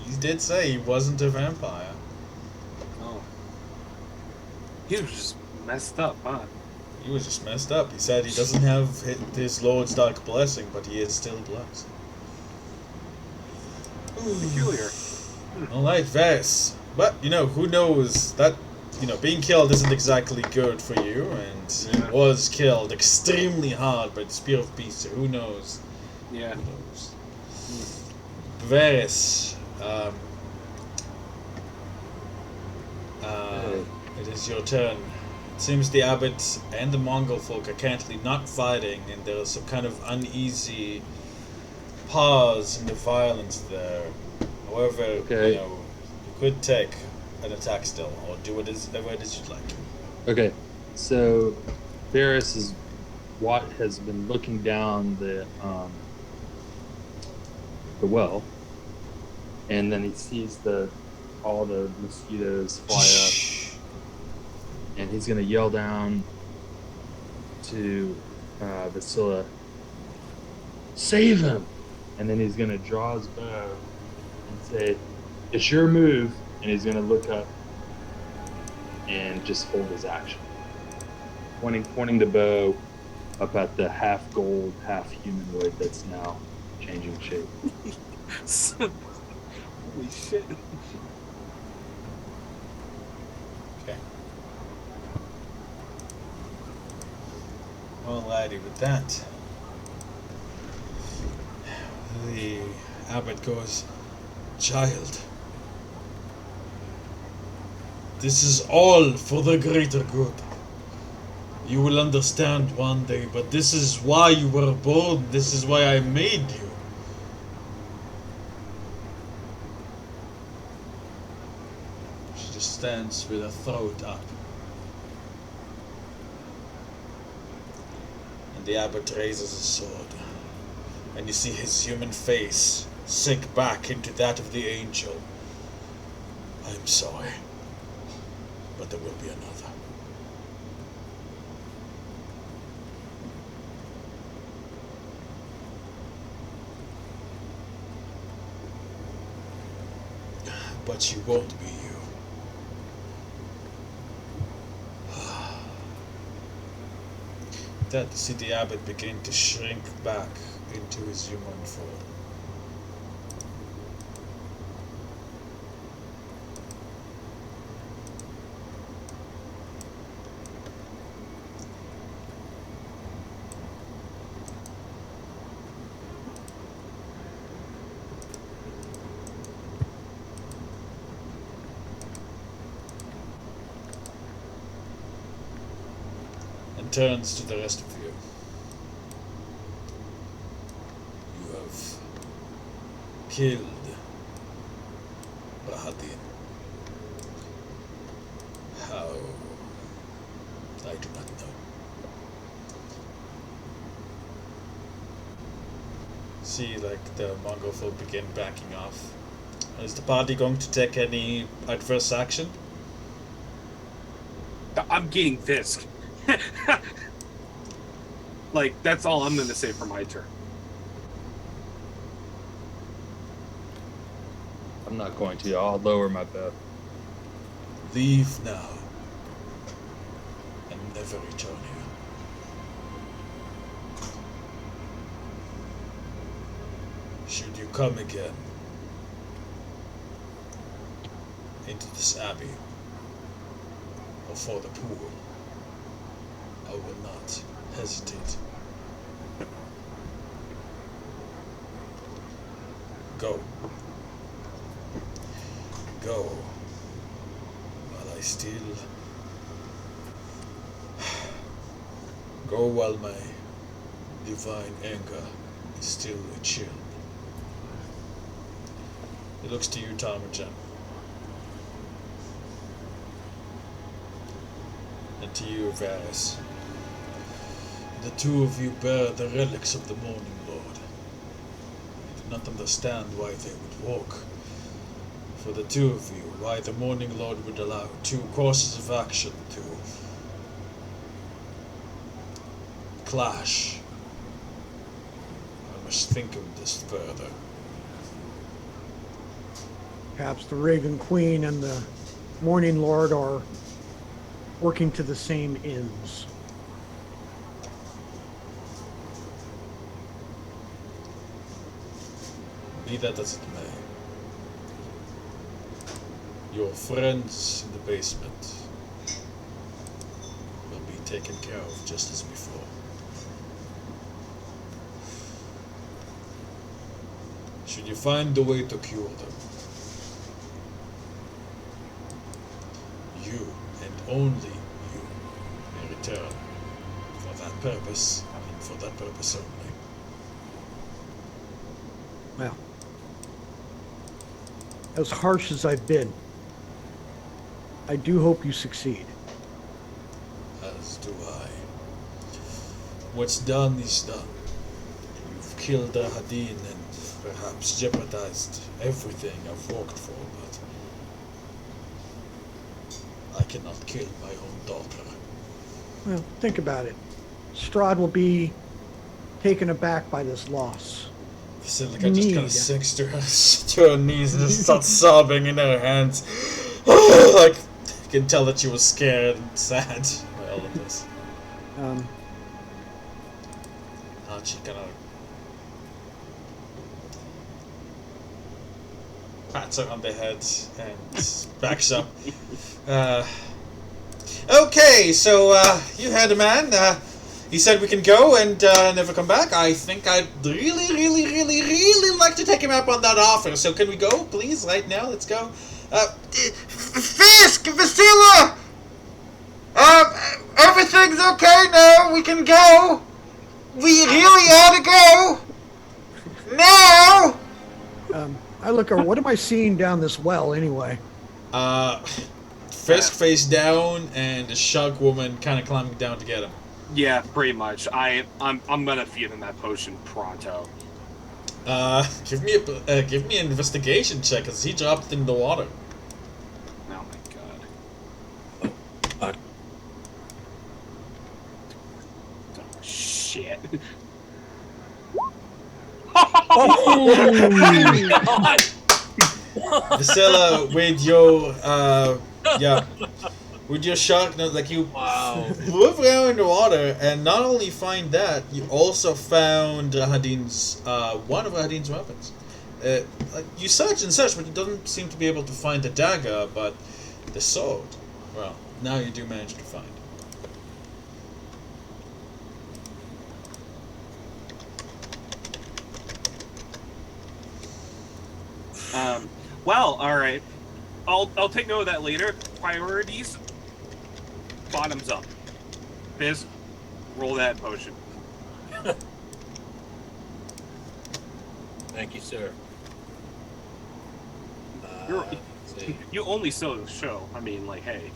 he did say he wasn't a vampire. Oh. He was just messed up, huh? He was just messed up. He said he doesn't have his Lord's dark blessing, but he is still blessed. Peculiar. Alright, Varys. But, who knows? That, being killed isn't exactly good for you, and he was killed extremely hard by the Spear of Beast, so who knows? Yeah. Who knows? Varys, it is your turn. It seems the Abbot and the Mongol folk are currently not fighting, and there is some kind of uneasy pause in the violence there. However, Okay. you could take an attack still, or do whatever it is you'd like. Okay, so Varys is what has been looking down the well, and then he sees all the mosquitoes fly up, and he's gonna yell down to Vasilla, "Save him!" And then he's gonna draw his bow and say, "It's your move," and he's gonna look up and just hold his action, pointing the bow up at the half gold, half humanoid that's now changing shape. Holy shit. Okay. Alrighty, with that, the Abbot goes, "Child, This is all for the greater good. You will understand one day, but this is why you were born. This is why I made you. She just stands with her throat up. And the abbot raises his sword. And you see his human face sink back into that of the angel. I'm sorry, but there will be another. But you won't be you. That you see the abbot begin to shrink back into his human form. Turns to the rest of you. You have killed Rahadin. How? I do not know. See, like, the Mongol folk begin backing off. Is the party going to take any adverse action? I'm getting Fiske. Like, that's all I'm gonna say for my turn. I'm not going to. I'll lower my bow. Leave now and never return here. Should you come again into this abbey or for the pool, I will not hesitate. Go. Go. While I still... Go while my divine anger is still chilled. He looks to you, Tarmajan. And to you, Varys. The two of you bear the relics of the Morning Lord. I do not understand why they would walk. For the two of you, why the Morning Lord would allow two courses of action to clash. I must think of this further. Perhaps the Raven Queen and the Morning Lord are working to the same ends. Be that as it may, your friends in the basement will be taken care of just as before. Should you find a way to cure them, you and only you may return for that purpose and for that purpose only. Well, as harsh as I've been, I do hope you succeed. As do I. What's done is done. You've killed Rahadin and perhaps jeopardized everything I've worked for, but I cannot kill my own daughter. Well, think about it. Strahd will be taken aback by this loss. Basilica just kind of sinks to her knees and just starts sobbing in her hands. Like, you can tell that she was scared and sad by all of this. Archie kind of pats her on the head and backs up. Okay, so you had a man. he said we can go and never come back. I think I'd really like to take him up on that offer. So can we go, please, right now? Let's go. Fiske, Vasila! Everything's okay now. We can go. We really ought to go. Now! I look over. What am I seeing down this well anyway? Fiske face down and the shark woman kind of climbing down to get him. Yeah, pretty much. I'm gonna feed him that potion pronto. Give me an investigation check as he dropped in the water. Oh my god. Oh shit. Vasila, with your with your shark nose, like you move around in the water, and not only find that, you also found Rahadin's one of Rahadin's weapons. Like you search and search, but you don't seem to be able to find the dagger, but the sword. Well, now you do manage to find. Well, all right. I'll take note of that later. Priorities. Bottoms up. Biz, roll that potion. Thank you, sir. You're- Let's see. You only saw the show. I mean, like, hey.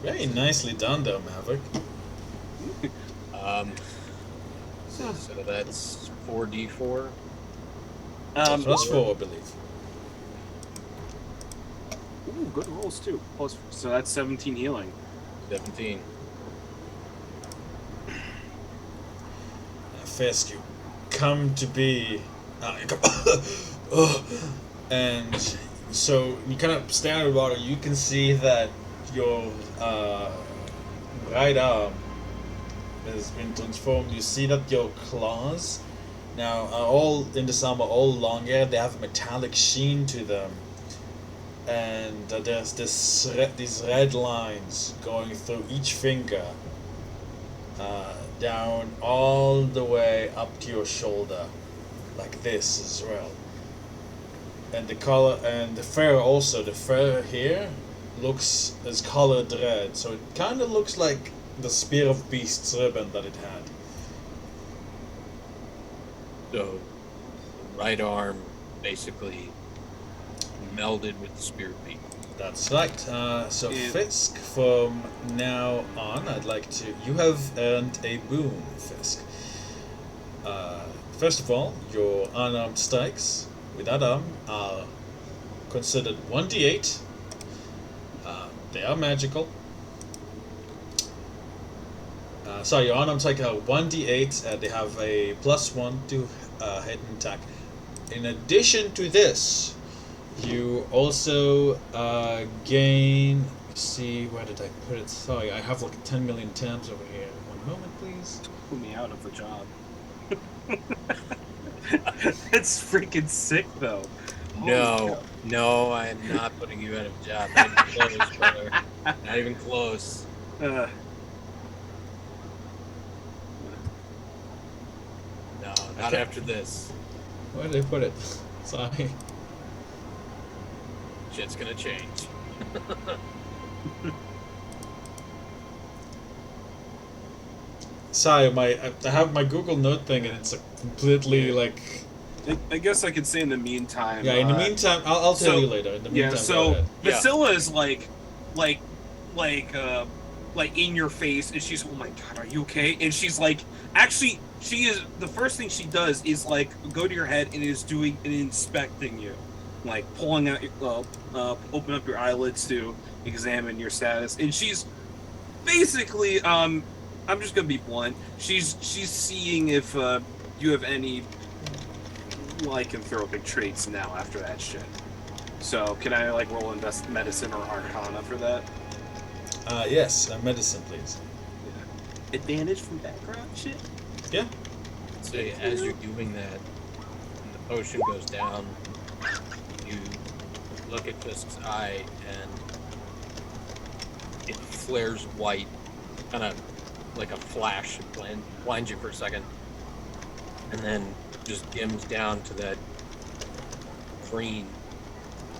Very nicely done, though, Maverick. So that's 4d4. +4, I believe. Ooh, good rolls too. So that's 17 healing. 17. Fiske, you come to be, and so you kind of stand in the water. You can see that your right arm has been transformed. You see that your claws now are all in the summer, all longer. They have a metallic sheen to them, and there's these red lines going through each finger, down all the way up to your shoulder, like this as well. And the color and the fur also. The fur here looks as colored red, so it kind of looks like the Spear of Beasts ribbon that it had. So, the right arm basically melded with the spear beak. That's right. So Yeah. Fiske, from now on, I'd like to. You have earned a boon, Fiske. First of all, your unarmed strikes with that arm are considered 1d8. They are magical. Sorry, your unarmed strike are 1d8. They have a +1 to hit and attack. In addition to this, you also gain. Let's see, where did I put it? Sorry, I have like 10 million tabs over here. One moment, please. Put me out of the job. It's freaking sick, though. No, I am not putting you out of a job. Not even close, brother. Not even close. No, not Okay. after this. Where did I put it? Sorry. Shit's gonna change. Sorry, I have my Google Note thing and it's a completely like. I guess I could say in the meantime. Yeah. In the meantime, I'll tell so- you later. In the meantime, Yeah. go So ahead. Vasila is like in your face, and she's, oh my god, are you okay? And she's like, actually, she is. The first thing she does is like go to your head and is doing and inspecting you, like pulling out, open up your eyelids to examine your status, and she's basically, I'm just gonna be blunt. She's seeing if you have any lycanthropic traits now after that shit. So can I like roll invest medicine or arcana for that? Yes, medicine, please. Advantage from background shit? Yeah. So as you're doing that, and the potion goes down, you look at Fisk's eye, and it flares white, kind of like a flash. It blinds you for a second, and then just dims down to that green,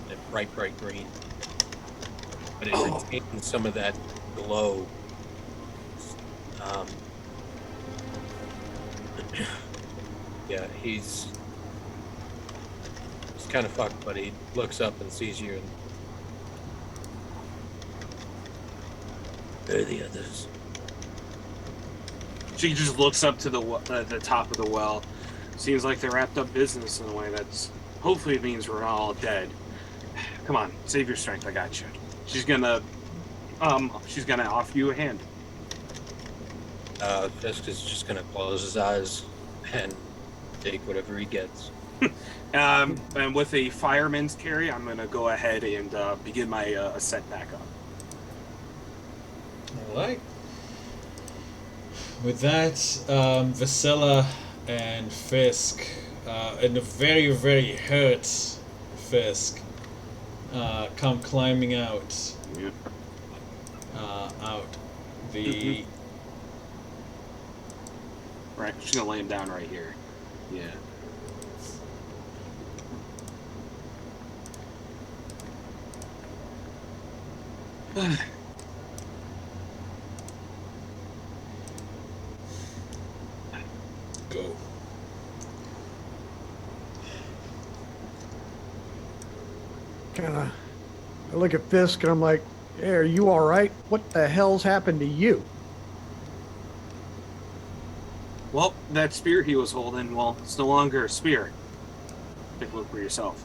that bright green. But it retains some of that glow. Yeah, he's kind of fucked, but he looks up and sees you. And where are the others? She just looks up to the top of the well. Seems like they wrapped up business in a way that's hopefully means we're not all dead. Come on, save your strength. I got you. She's gonna offer you a hand. Fiske is just gonna close his eyes and take whatever he gets. And with a fireman's carry, I'm gonna go ahead and begin my ascent back up. Alright. With that, Vasilla and Fiske, and a very, very hurt Fiske, come climbing out. Yeah. Out. The... Right, she's gonna lay him down right here. Yeah. Go. Kinda, I look at Fiske and I'm like, hey, are you all right? What the hell's happened to you? Well, that spear he was holding, well, it's no longer a spear. Take a look for yourself.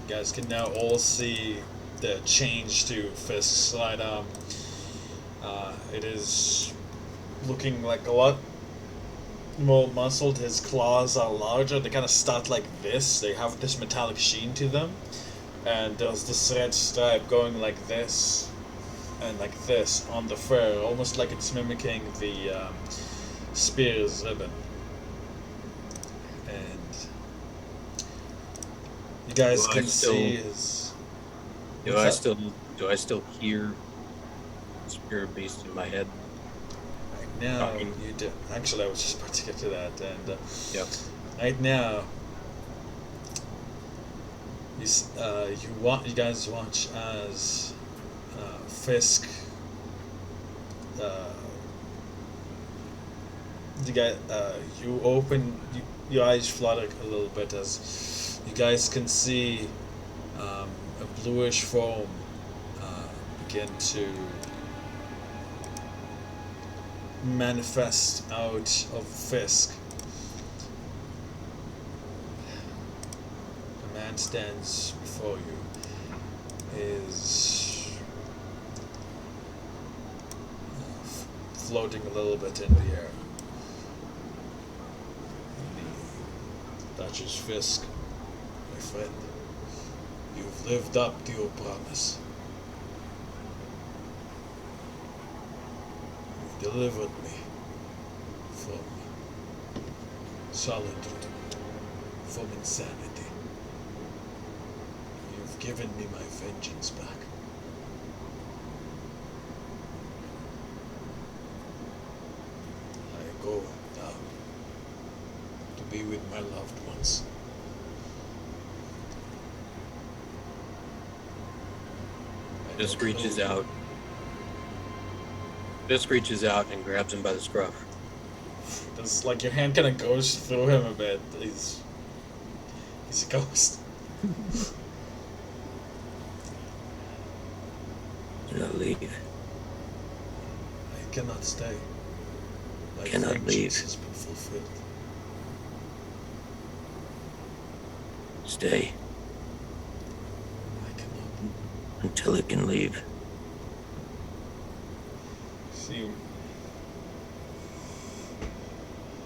You guys can now all see the change to Fiske's sidearm. It is looking like a lot more muscled. His claws are larger. They kind of start like this. They have this metallic sheen to them. And there's this red stripe going like this and like this on the fur, almost like it's mimicking the spear's ribbon. And you guys can see his... Do I still hear the spirit beast in my head? Right now, you do. Actually, I was just about to get to that. And Yep. right now, you guys watch as Fiske. Your eyes flutter a little bit as you guys can see a bluish foam begin to manifest out of Fiske. The man stands before you, is floating a little bit in the air. Touches Fiske. My friend, you've lived up to your promise. You've delivered me from solitude, from insanity. You've given me my vengeance back. I go now to be with my loved ones. Fiske reaches out. Fiske reaches out and grabs him by the scruff. It's like your hand kind of goes through him a bit. He's a ghost. Do not leave. I cannot stay. My Cannot vengeance leave. has been fulfilled. Stay I cannot. until it can leave. See.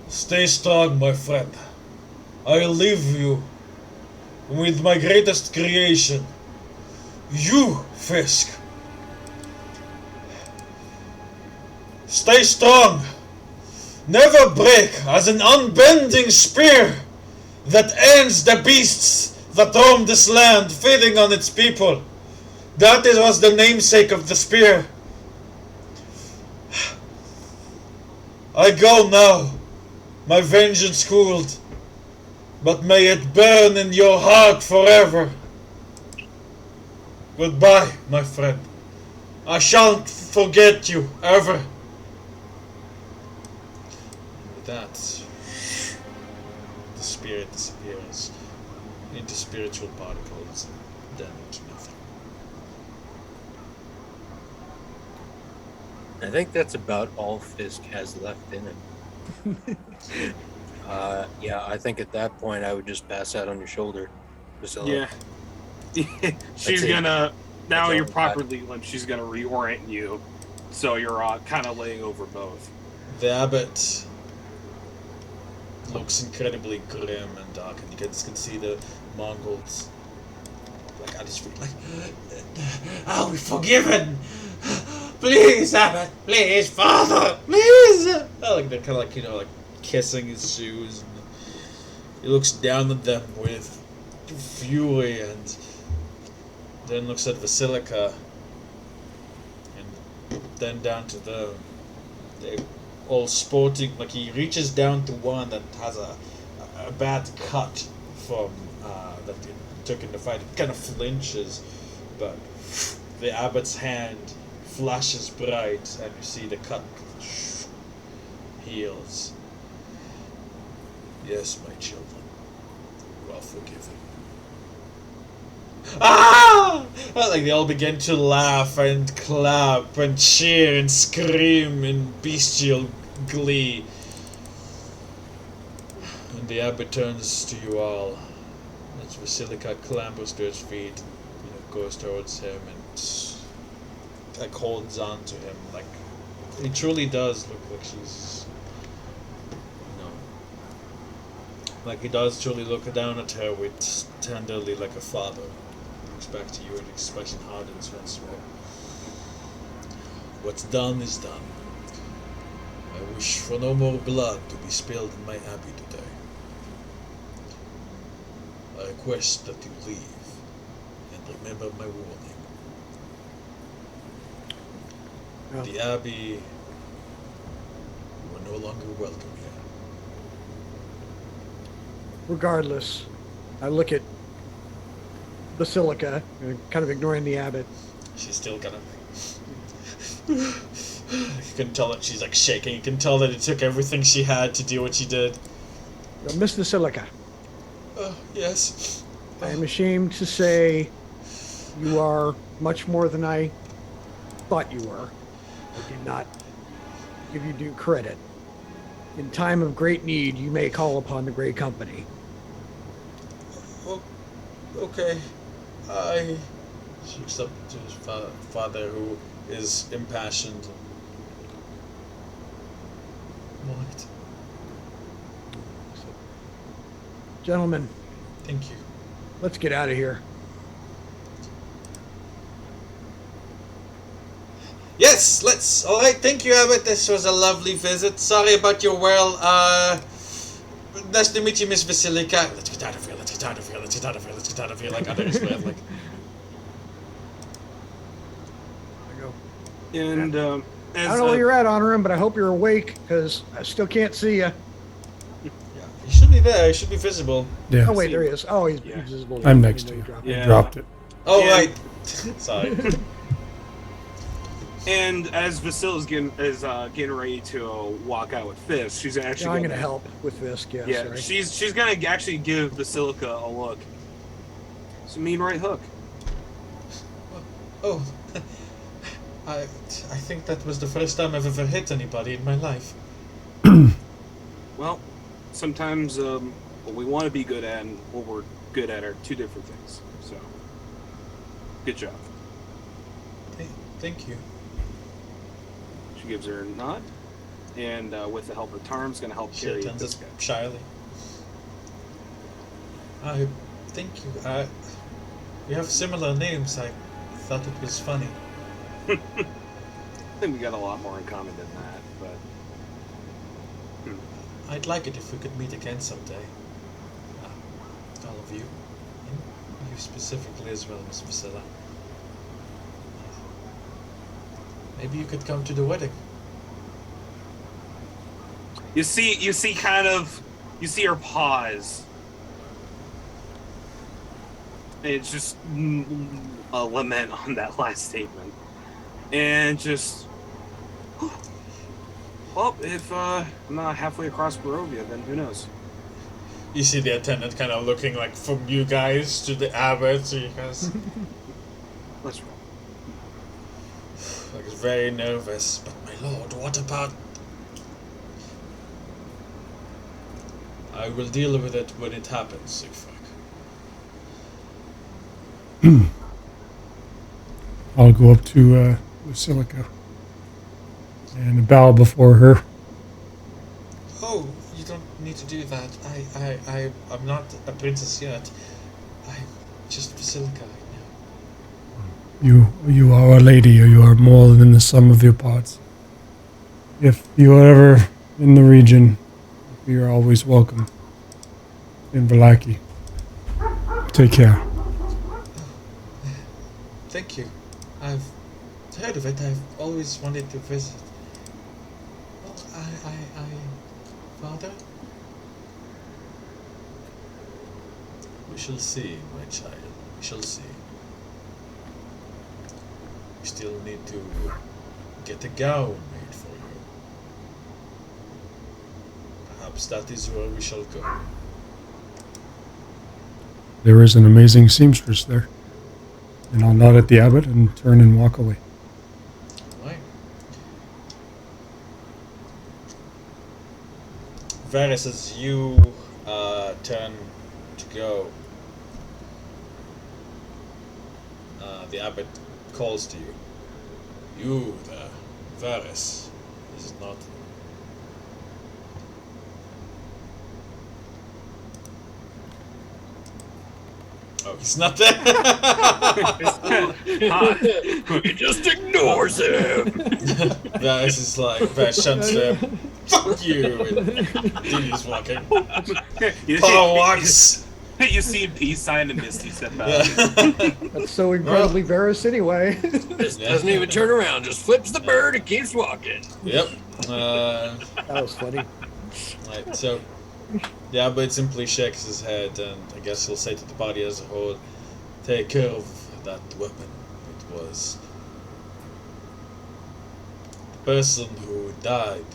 Stay strong, my friend. I'll leave you with my greatest creation. You, Fiske. Stay strong. Never break as an unbending spear that ends the beasts that roam this land, feeding on its people. That was the namesake of the spear. I go now, my vengeance cooled, but may it burn in your heart forever. Goodbye, my friend. I shan't forget you, ever. With that, the spirit disappears into spiritual particles, and then into nothing. I think that's about all Fiske has left in him. Yeah, I think at that point I would just pass out on your shoulder. Priscilla. Yeah. She's it. gonna, now That's you're all I got. properly limp, she's gonna reorient you. So you're kind of laying over both. The abbot looks incredibly grim and dark, and you can see the Mongols like at his feet, like, "Are we forgiven? Please, abbot, please, father, please." Like they're kind of like, you know, like kissing his shoes, and he looks down at them with fury, and then looks at Vasilika, and then down to them. They all sporting, like he reaches down to one that has a bad cut from that he took in the fight. It kind of flinches, but the abbot's hand flashes bright, and you see the cut heals. Yes, my children, you are forgiven. Ah! Like they all begin to laugh and clap and cheer and scream in bestial glee. And the abbot turns to you all as Vasilika clambers to his feet and, you know, goes towards him and like holds on to him. Like it truly does look like she's, you know, like he does truly look down at her with tenderly, like a father. Back to you, and expression hardens once more. What's done is done. I wish for no more blood to be spilled in my abbey today. I request that you leave and remember my warning. Yeah. The abbey, you are no longer welcome here. Regardless, I look at Basilica, kind of ignoring the abbot. She's still kind of. You can tell that she's like shaking. You can tell that it took everything she had to do what she did. Miss Basilica, Yes. I am ashamed to say you are much more than I thought you were. I did not give you due credit. In time of great need, you may call upon the Grey Company. Oh, okay. She looks up to his father, who is impassioned. What? Gentlemen, Thank you. let's get out of here. Yes, let's. All right, thank you, Abbot. This was a lovely visit. Sorry about your well. Nice to meet you, Miss Vasilika. Let's get out of here. Let's get out of here. Let's get out of here. Let's get out of here. Like under his breath, like. And I don't know where you're at, Honorum, but I hope you're awake, because I still can't see you. Yeah, he should be there. He should be visible. Yeah. Oh, wait, there he is. Oh, he's Yeah. visible. I'm next to you. Yeah. I dropped it. Oh Yeah. right. Sorry. And as Vasila's getting ready to walk out with Fisk, she's actually Yeah, I'm going to help with this. Yeah, Yeah, sorry. she's gonna actually give Basilica a look. It's a mean right hook. Oh. I think that was the first time I've ever hit anybody in my life. Well, sometimes what we want to be good at and what we're good at are two different things. So, good job. Thank you. She gives her a nod, and with the help of Tarm's gonna help She carry turns this us guy. shyly. I thank you. We have similar names. I thought it was funny. I think we got a lot more in common than that, but I'd like it if we could meet again someday. All of you. And you specifically as well, Miss Priscilla. Maybe you could come to the wedding. You see her pause. It's just a lament on that last statement. And just, well, if I'm not halfway across Barovia, then who knows? You see the attendant kind of looking like from you guys to the abbot, so you guys Let's roll. like very nervous. But my lord, what about? I will deal with it when it happens, if I'll go up to Basilica and bow before her. Oh, you don't need to do that. I'm not a princess yet. I'm just Basilica right now. You are a lady, or you are more than the sum of your parts. If you are ever in the region, you are always welcome in Vallaki. Take care. Thank you. I've heard of it. I've always wanted to visit. Well, Father? We shall see, my child. We shall see. We still need to get a gown made for you. Perhaps that is where we shall go. There is an amazing seamstress there. And I'll nod at the abbot and turn and walk away. Right. Varys, as you turn to go, the abbot calls to you. You there, Varys, is it not? Oh, he's not there. He just ignores him. Varys is like, Varys shunts him. Fuck you! And Diddy's walking. Paul walks. You see a peace sign and Misty step out. Yeah. That's so incredibly Varys anyway. Just doesn't even turn around. Just flips the bird and keeps walking. Yep. That was funny. Right, so, yeah, but simply shakes his head, and I guess he'll say to the body as a whole, take care of that weapon. It was the person who died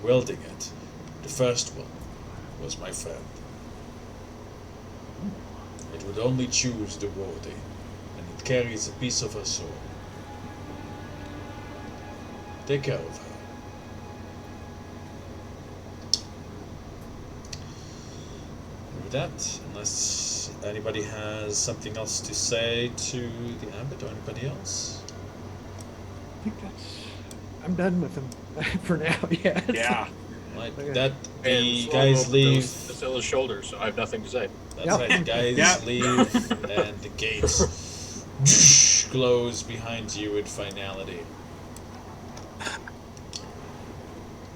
wielding it. The first one was my friend. It would only choose the worthy, and it carries a piece of her soul. Take care of her. With that, unless anybody has something else to say to the abbot or anybody else. I think I'm done with him for now. Yeah. Yeah. Right, Okay. that the And guys leave. Facila's shoulders, so I have nothing to say. That's Yep. right, the guys Yep. leave, and the gate glows behind you with finality.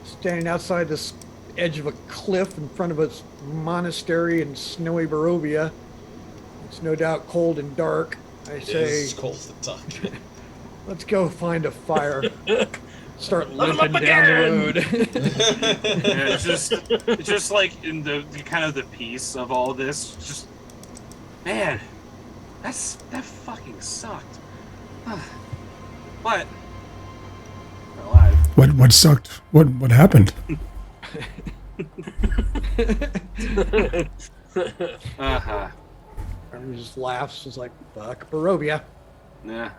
Standing outside this edge of a cliff in front of a monastery in snowy Barovia. It's no doubt cold and dark. I say, It's cold to talk. let's go find a fire. Start Let 'em limping up down again! the road. Yeah, it's just like in the kind of the peace of all this. Just, man, that fucking sucked. But we're alive. What sucked? What happened? And he just laughs. He's like, fuck Barovia. Nah.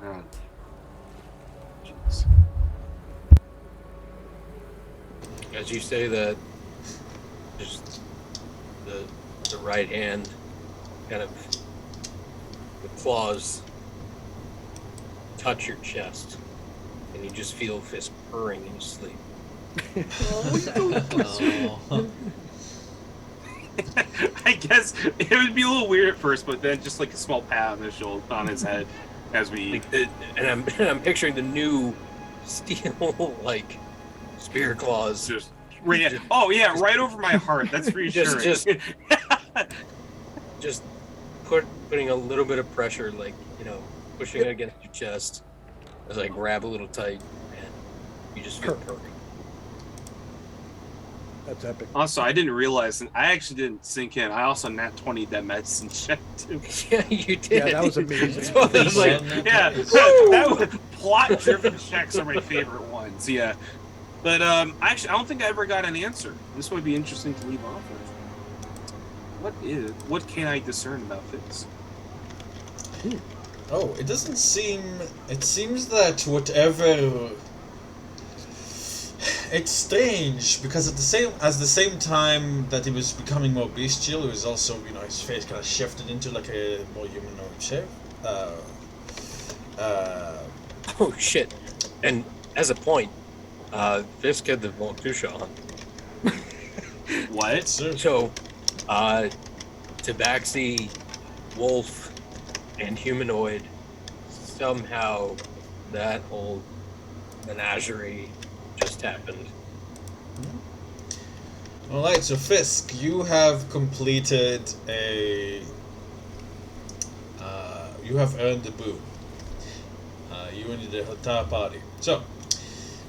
As you say that, just the right hand, kind of the claws touch your chest, and you just feel Fiske purring in his sleep. Oh. I guess it would be a little weird at first, but then just like a small pat on his shoulder, on his head, as we. And I'm picturing the new steel like spear claws. Just oh yeah, right over my heart. That's reassuring. Just putting a little bit of pressure, like, you know, pushing it against your chest as I grab a little tight, and you just feel perfect. That's epic. Also, I didn't realize, and I actually didn't sink in. I also nat 20 that medicine check too. Yeah, you did. Yeah, that was amazing. So I was like, Yeah, that was, plot-driven checks are my favorite ones. Yeah, but actually, I don't think I ever got an answer. This would be interesting to leave off with. What can I discern about this? Oh, it doesn't seem. It seems that whatever. It's strange because at the same time that he was becoming more bestial, he was also, his face kind of shifted into like a more humanoid shape. oh shit. And as a point, Fiske had the Voltusha on. What? So, Tabaxi, Wolf, and Humanoid, somehow that whole menagerie just happened. Alright, so Fiske, you have completed you have earned the boon. You and the entire party. So,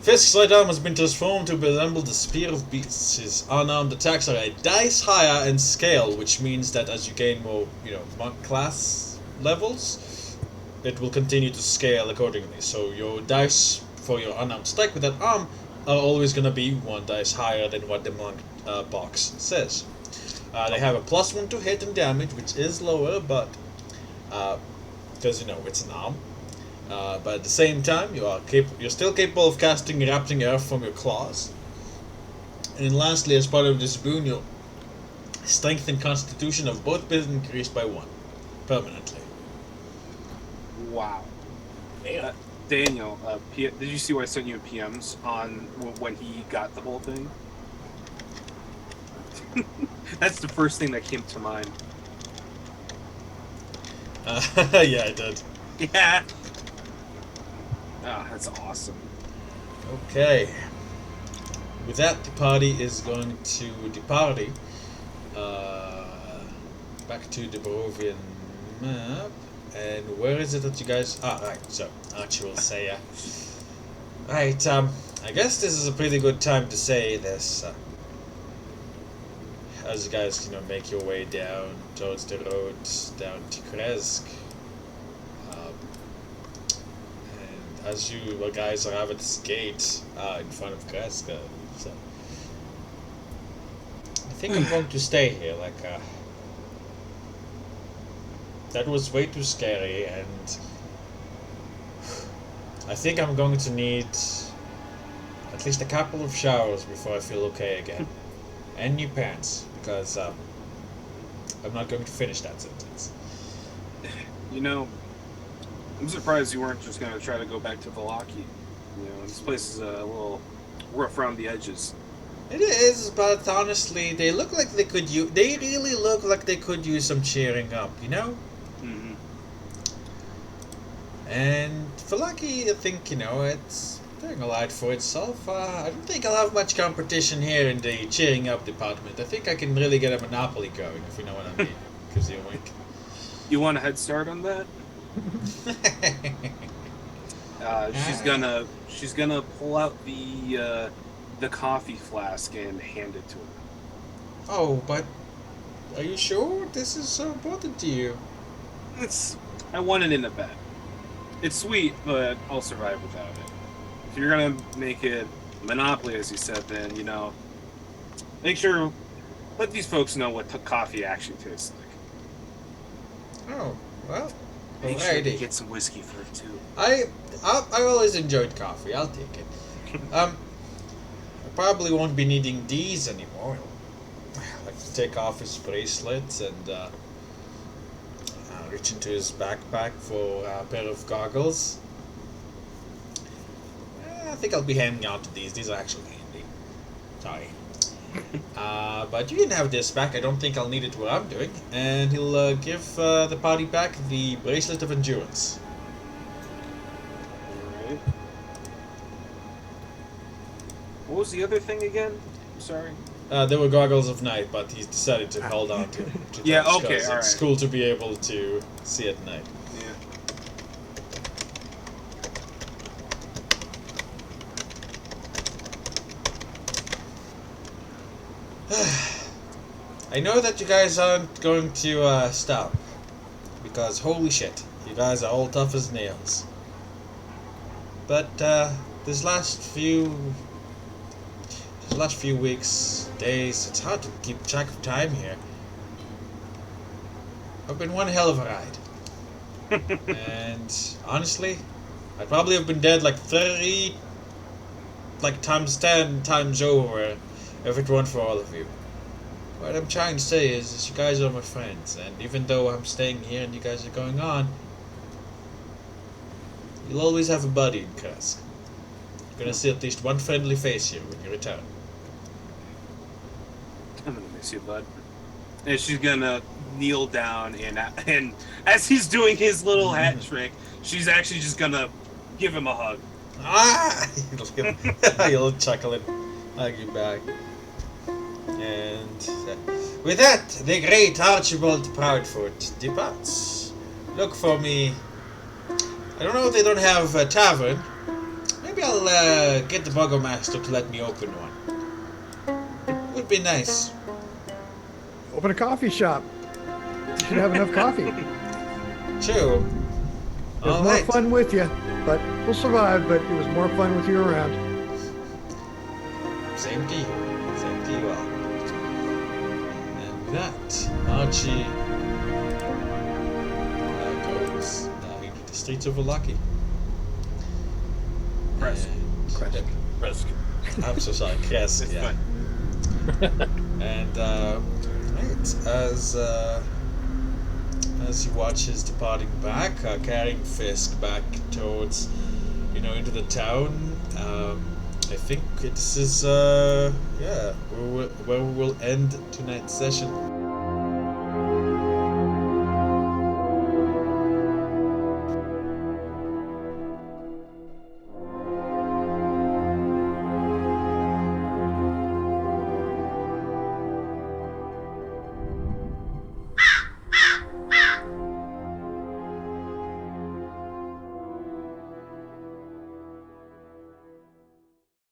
Fiske's right arm has been transformed to resemble the Spear of Beasts. His unarmed attacks are a dice higher in scale, which means that as you gain more, monk class levels, it will continue to scale accordingly. So your dice for your unarmed strike with that arm are always going to be one dice higher than what the monk box says. They have a +1 to hit and damage, which is lower, but because it's an arm. But at the same time, you're still capable of casting Erupting Earth from your claws. And then lastly, as part of this boon, your strength and constitution of both been increased by 1 permanently. Wow. Daniel, did you see what I sent you in PMs on when he got the whole thing? That's the first thing that came to mind. Yeah, I did. Yeah. Ah, that's awesome. Okay. With that, the party is going to depart back to the Barovian map. And where is it that you guys... right, so Archie will say, right, I guess this is a pretty good time to say this, as you guys, make your way down towards the road, down to Kresk. And as you guys arrive at this gate, in front of Kresk, so I think I'm going to stay here, that was way too scary, and I think I'm going to need at least a couple of showers before I feel okay again. And new pants, because I'm not going to finish that sentence. I'm surprised you weren't just going to try to go back to Vallaki. This place is a little rough around the edges. It is, but honestly, they look like they could use... They really look like they could use some cheering up, Mm-hmm. And Vallaki, I think, it's doing a lot for itself. I don't think I'll have much competition here in the cheering up department. I think I can really get a monopoly going, if you know what I mean. Gives you a wink. You want a head start on that? She's gonna pull out the coffee flask and hand it to him. Oh, but are you sure this is so important to you? I want it in a bet. It's sweet, but I'll survive without it. If you're gonna make it monopoly, as you said, then make sure let these folks know what coffee actually tastes like. Oh, well, Make sure alrighty. you get some whiskey for it too. I always enjoyed coffee. I'll take it. I probably won't be needing these anymore. I'll like to take off his bracelets and reach into his backpack for a pair of goggles. I think I'll be handing out to these. These are actually handy. Sorry. But you can have this back. I don't think I'll need it where I'm doing. And he'll give the party back the Bracelet of Endurance. Alright. What was the other thing again? I'm sorry. There were Goggles of Night, but he decided to hold on to Yeah, those okay, 'cause alright. It's cool to be able to see at night. Yeah. I know that you guys aren't going to stop, because holy shit, you guys are all tough as nails. But these last few weeks, days, it's hard to keep track of time here. I've been one hell of a ride. And honestly, I'd probably have been dead like 30, like times 10 times over if it weren't for all of you. What I'm trying to say is you guys are my friends, and even though I'm staying here and you guys are going on, you'll always have a buddy in Kursk. You're gonna see at least one friendly face here when you return. I'm gonna miss you, bud. And she's gonna kneel down, and as he's doing his little hat trick, she's actually just gonna give him a hug. Ah! He'll chuckle and hug you back. And with that, the great Archibald Proudfoot departs. Look for me. I don't know if they don't have a tavern. Maybe I'll get the Burgomaster to let me open one. Would be nice. Open a coffee shop. You should have enough coffee. True. It was more fun with you, but we'll survive. But it was more fun with you around. Same to you. Same to you all. And with that, Archie goes into the streets of Lucky. Kresk. I'm so sorry, Kresk. It's Yeah. fun. And right, as he watches departing back, carrying Fiske back towards, into the town. I think this is where we will end tonight's session.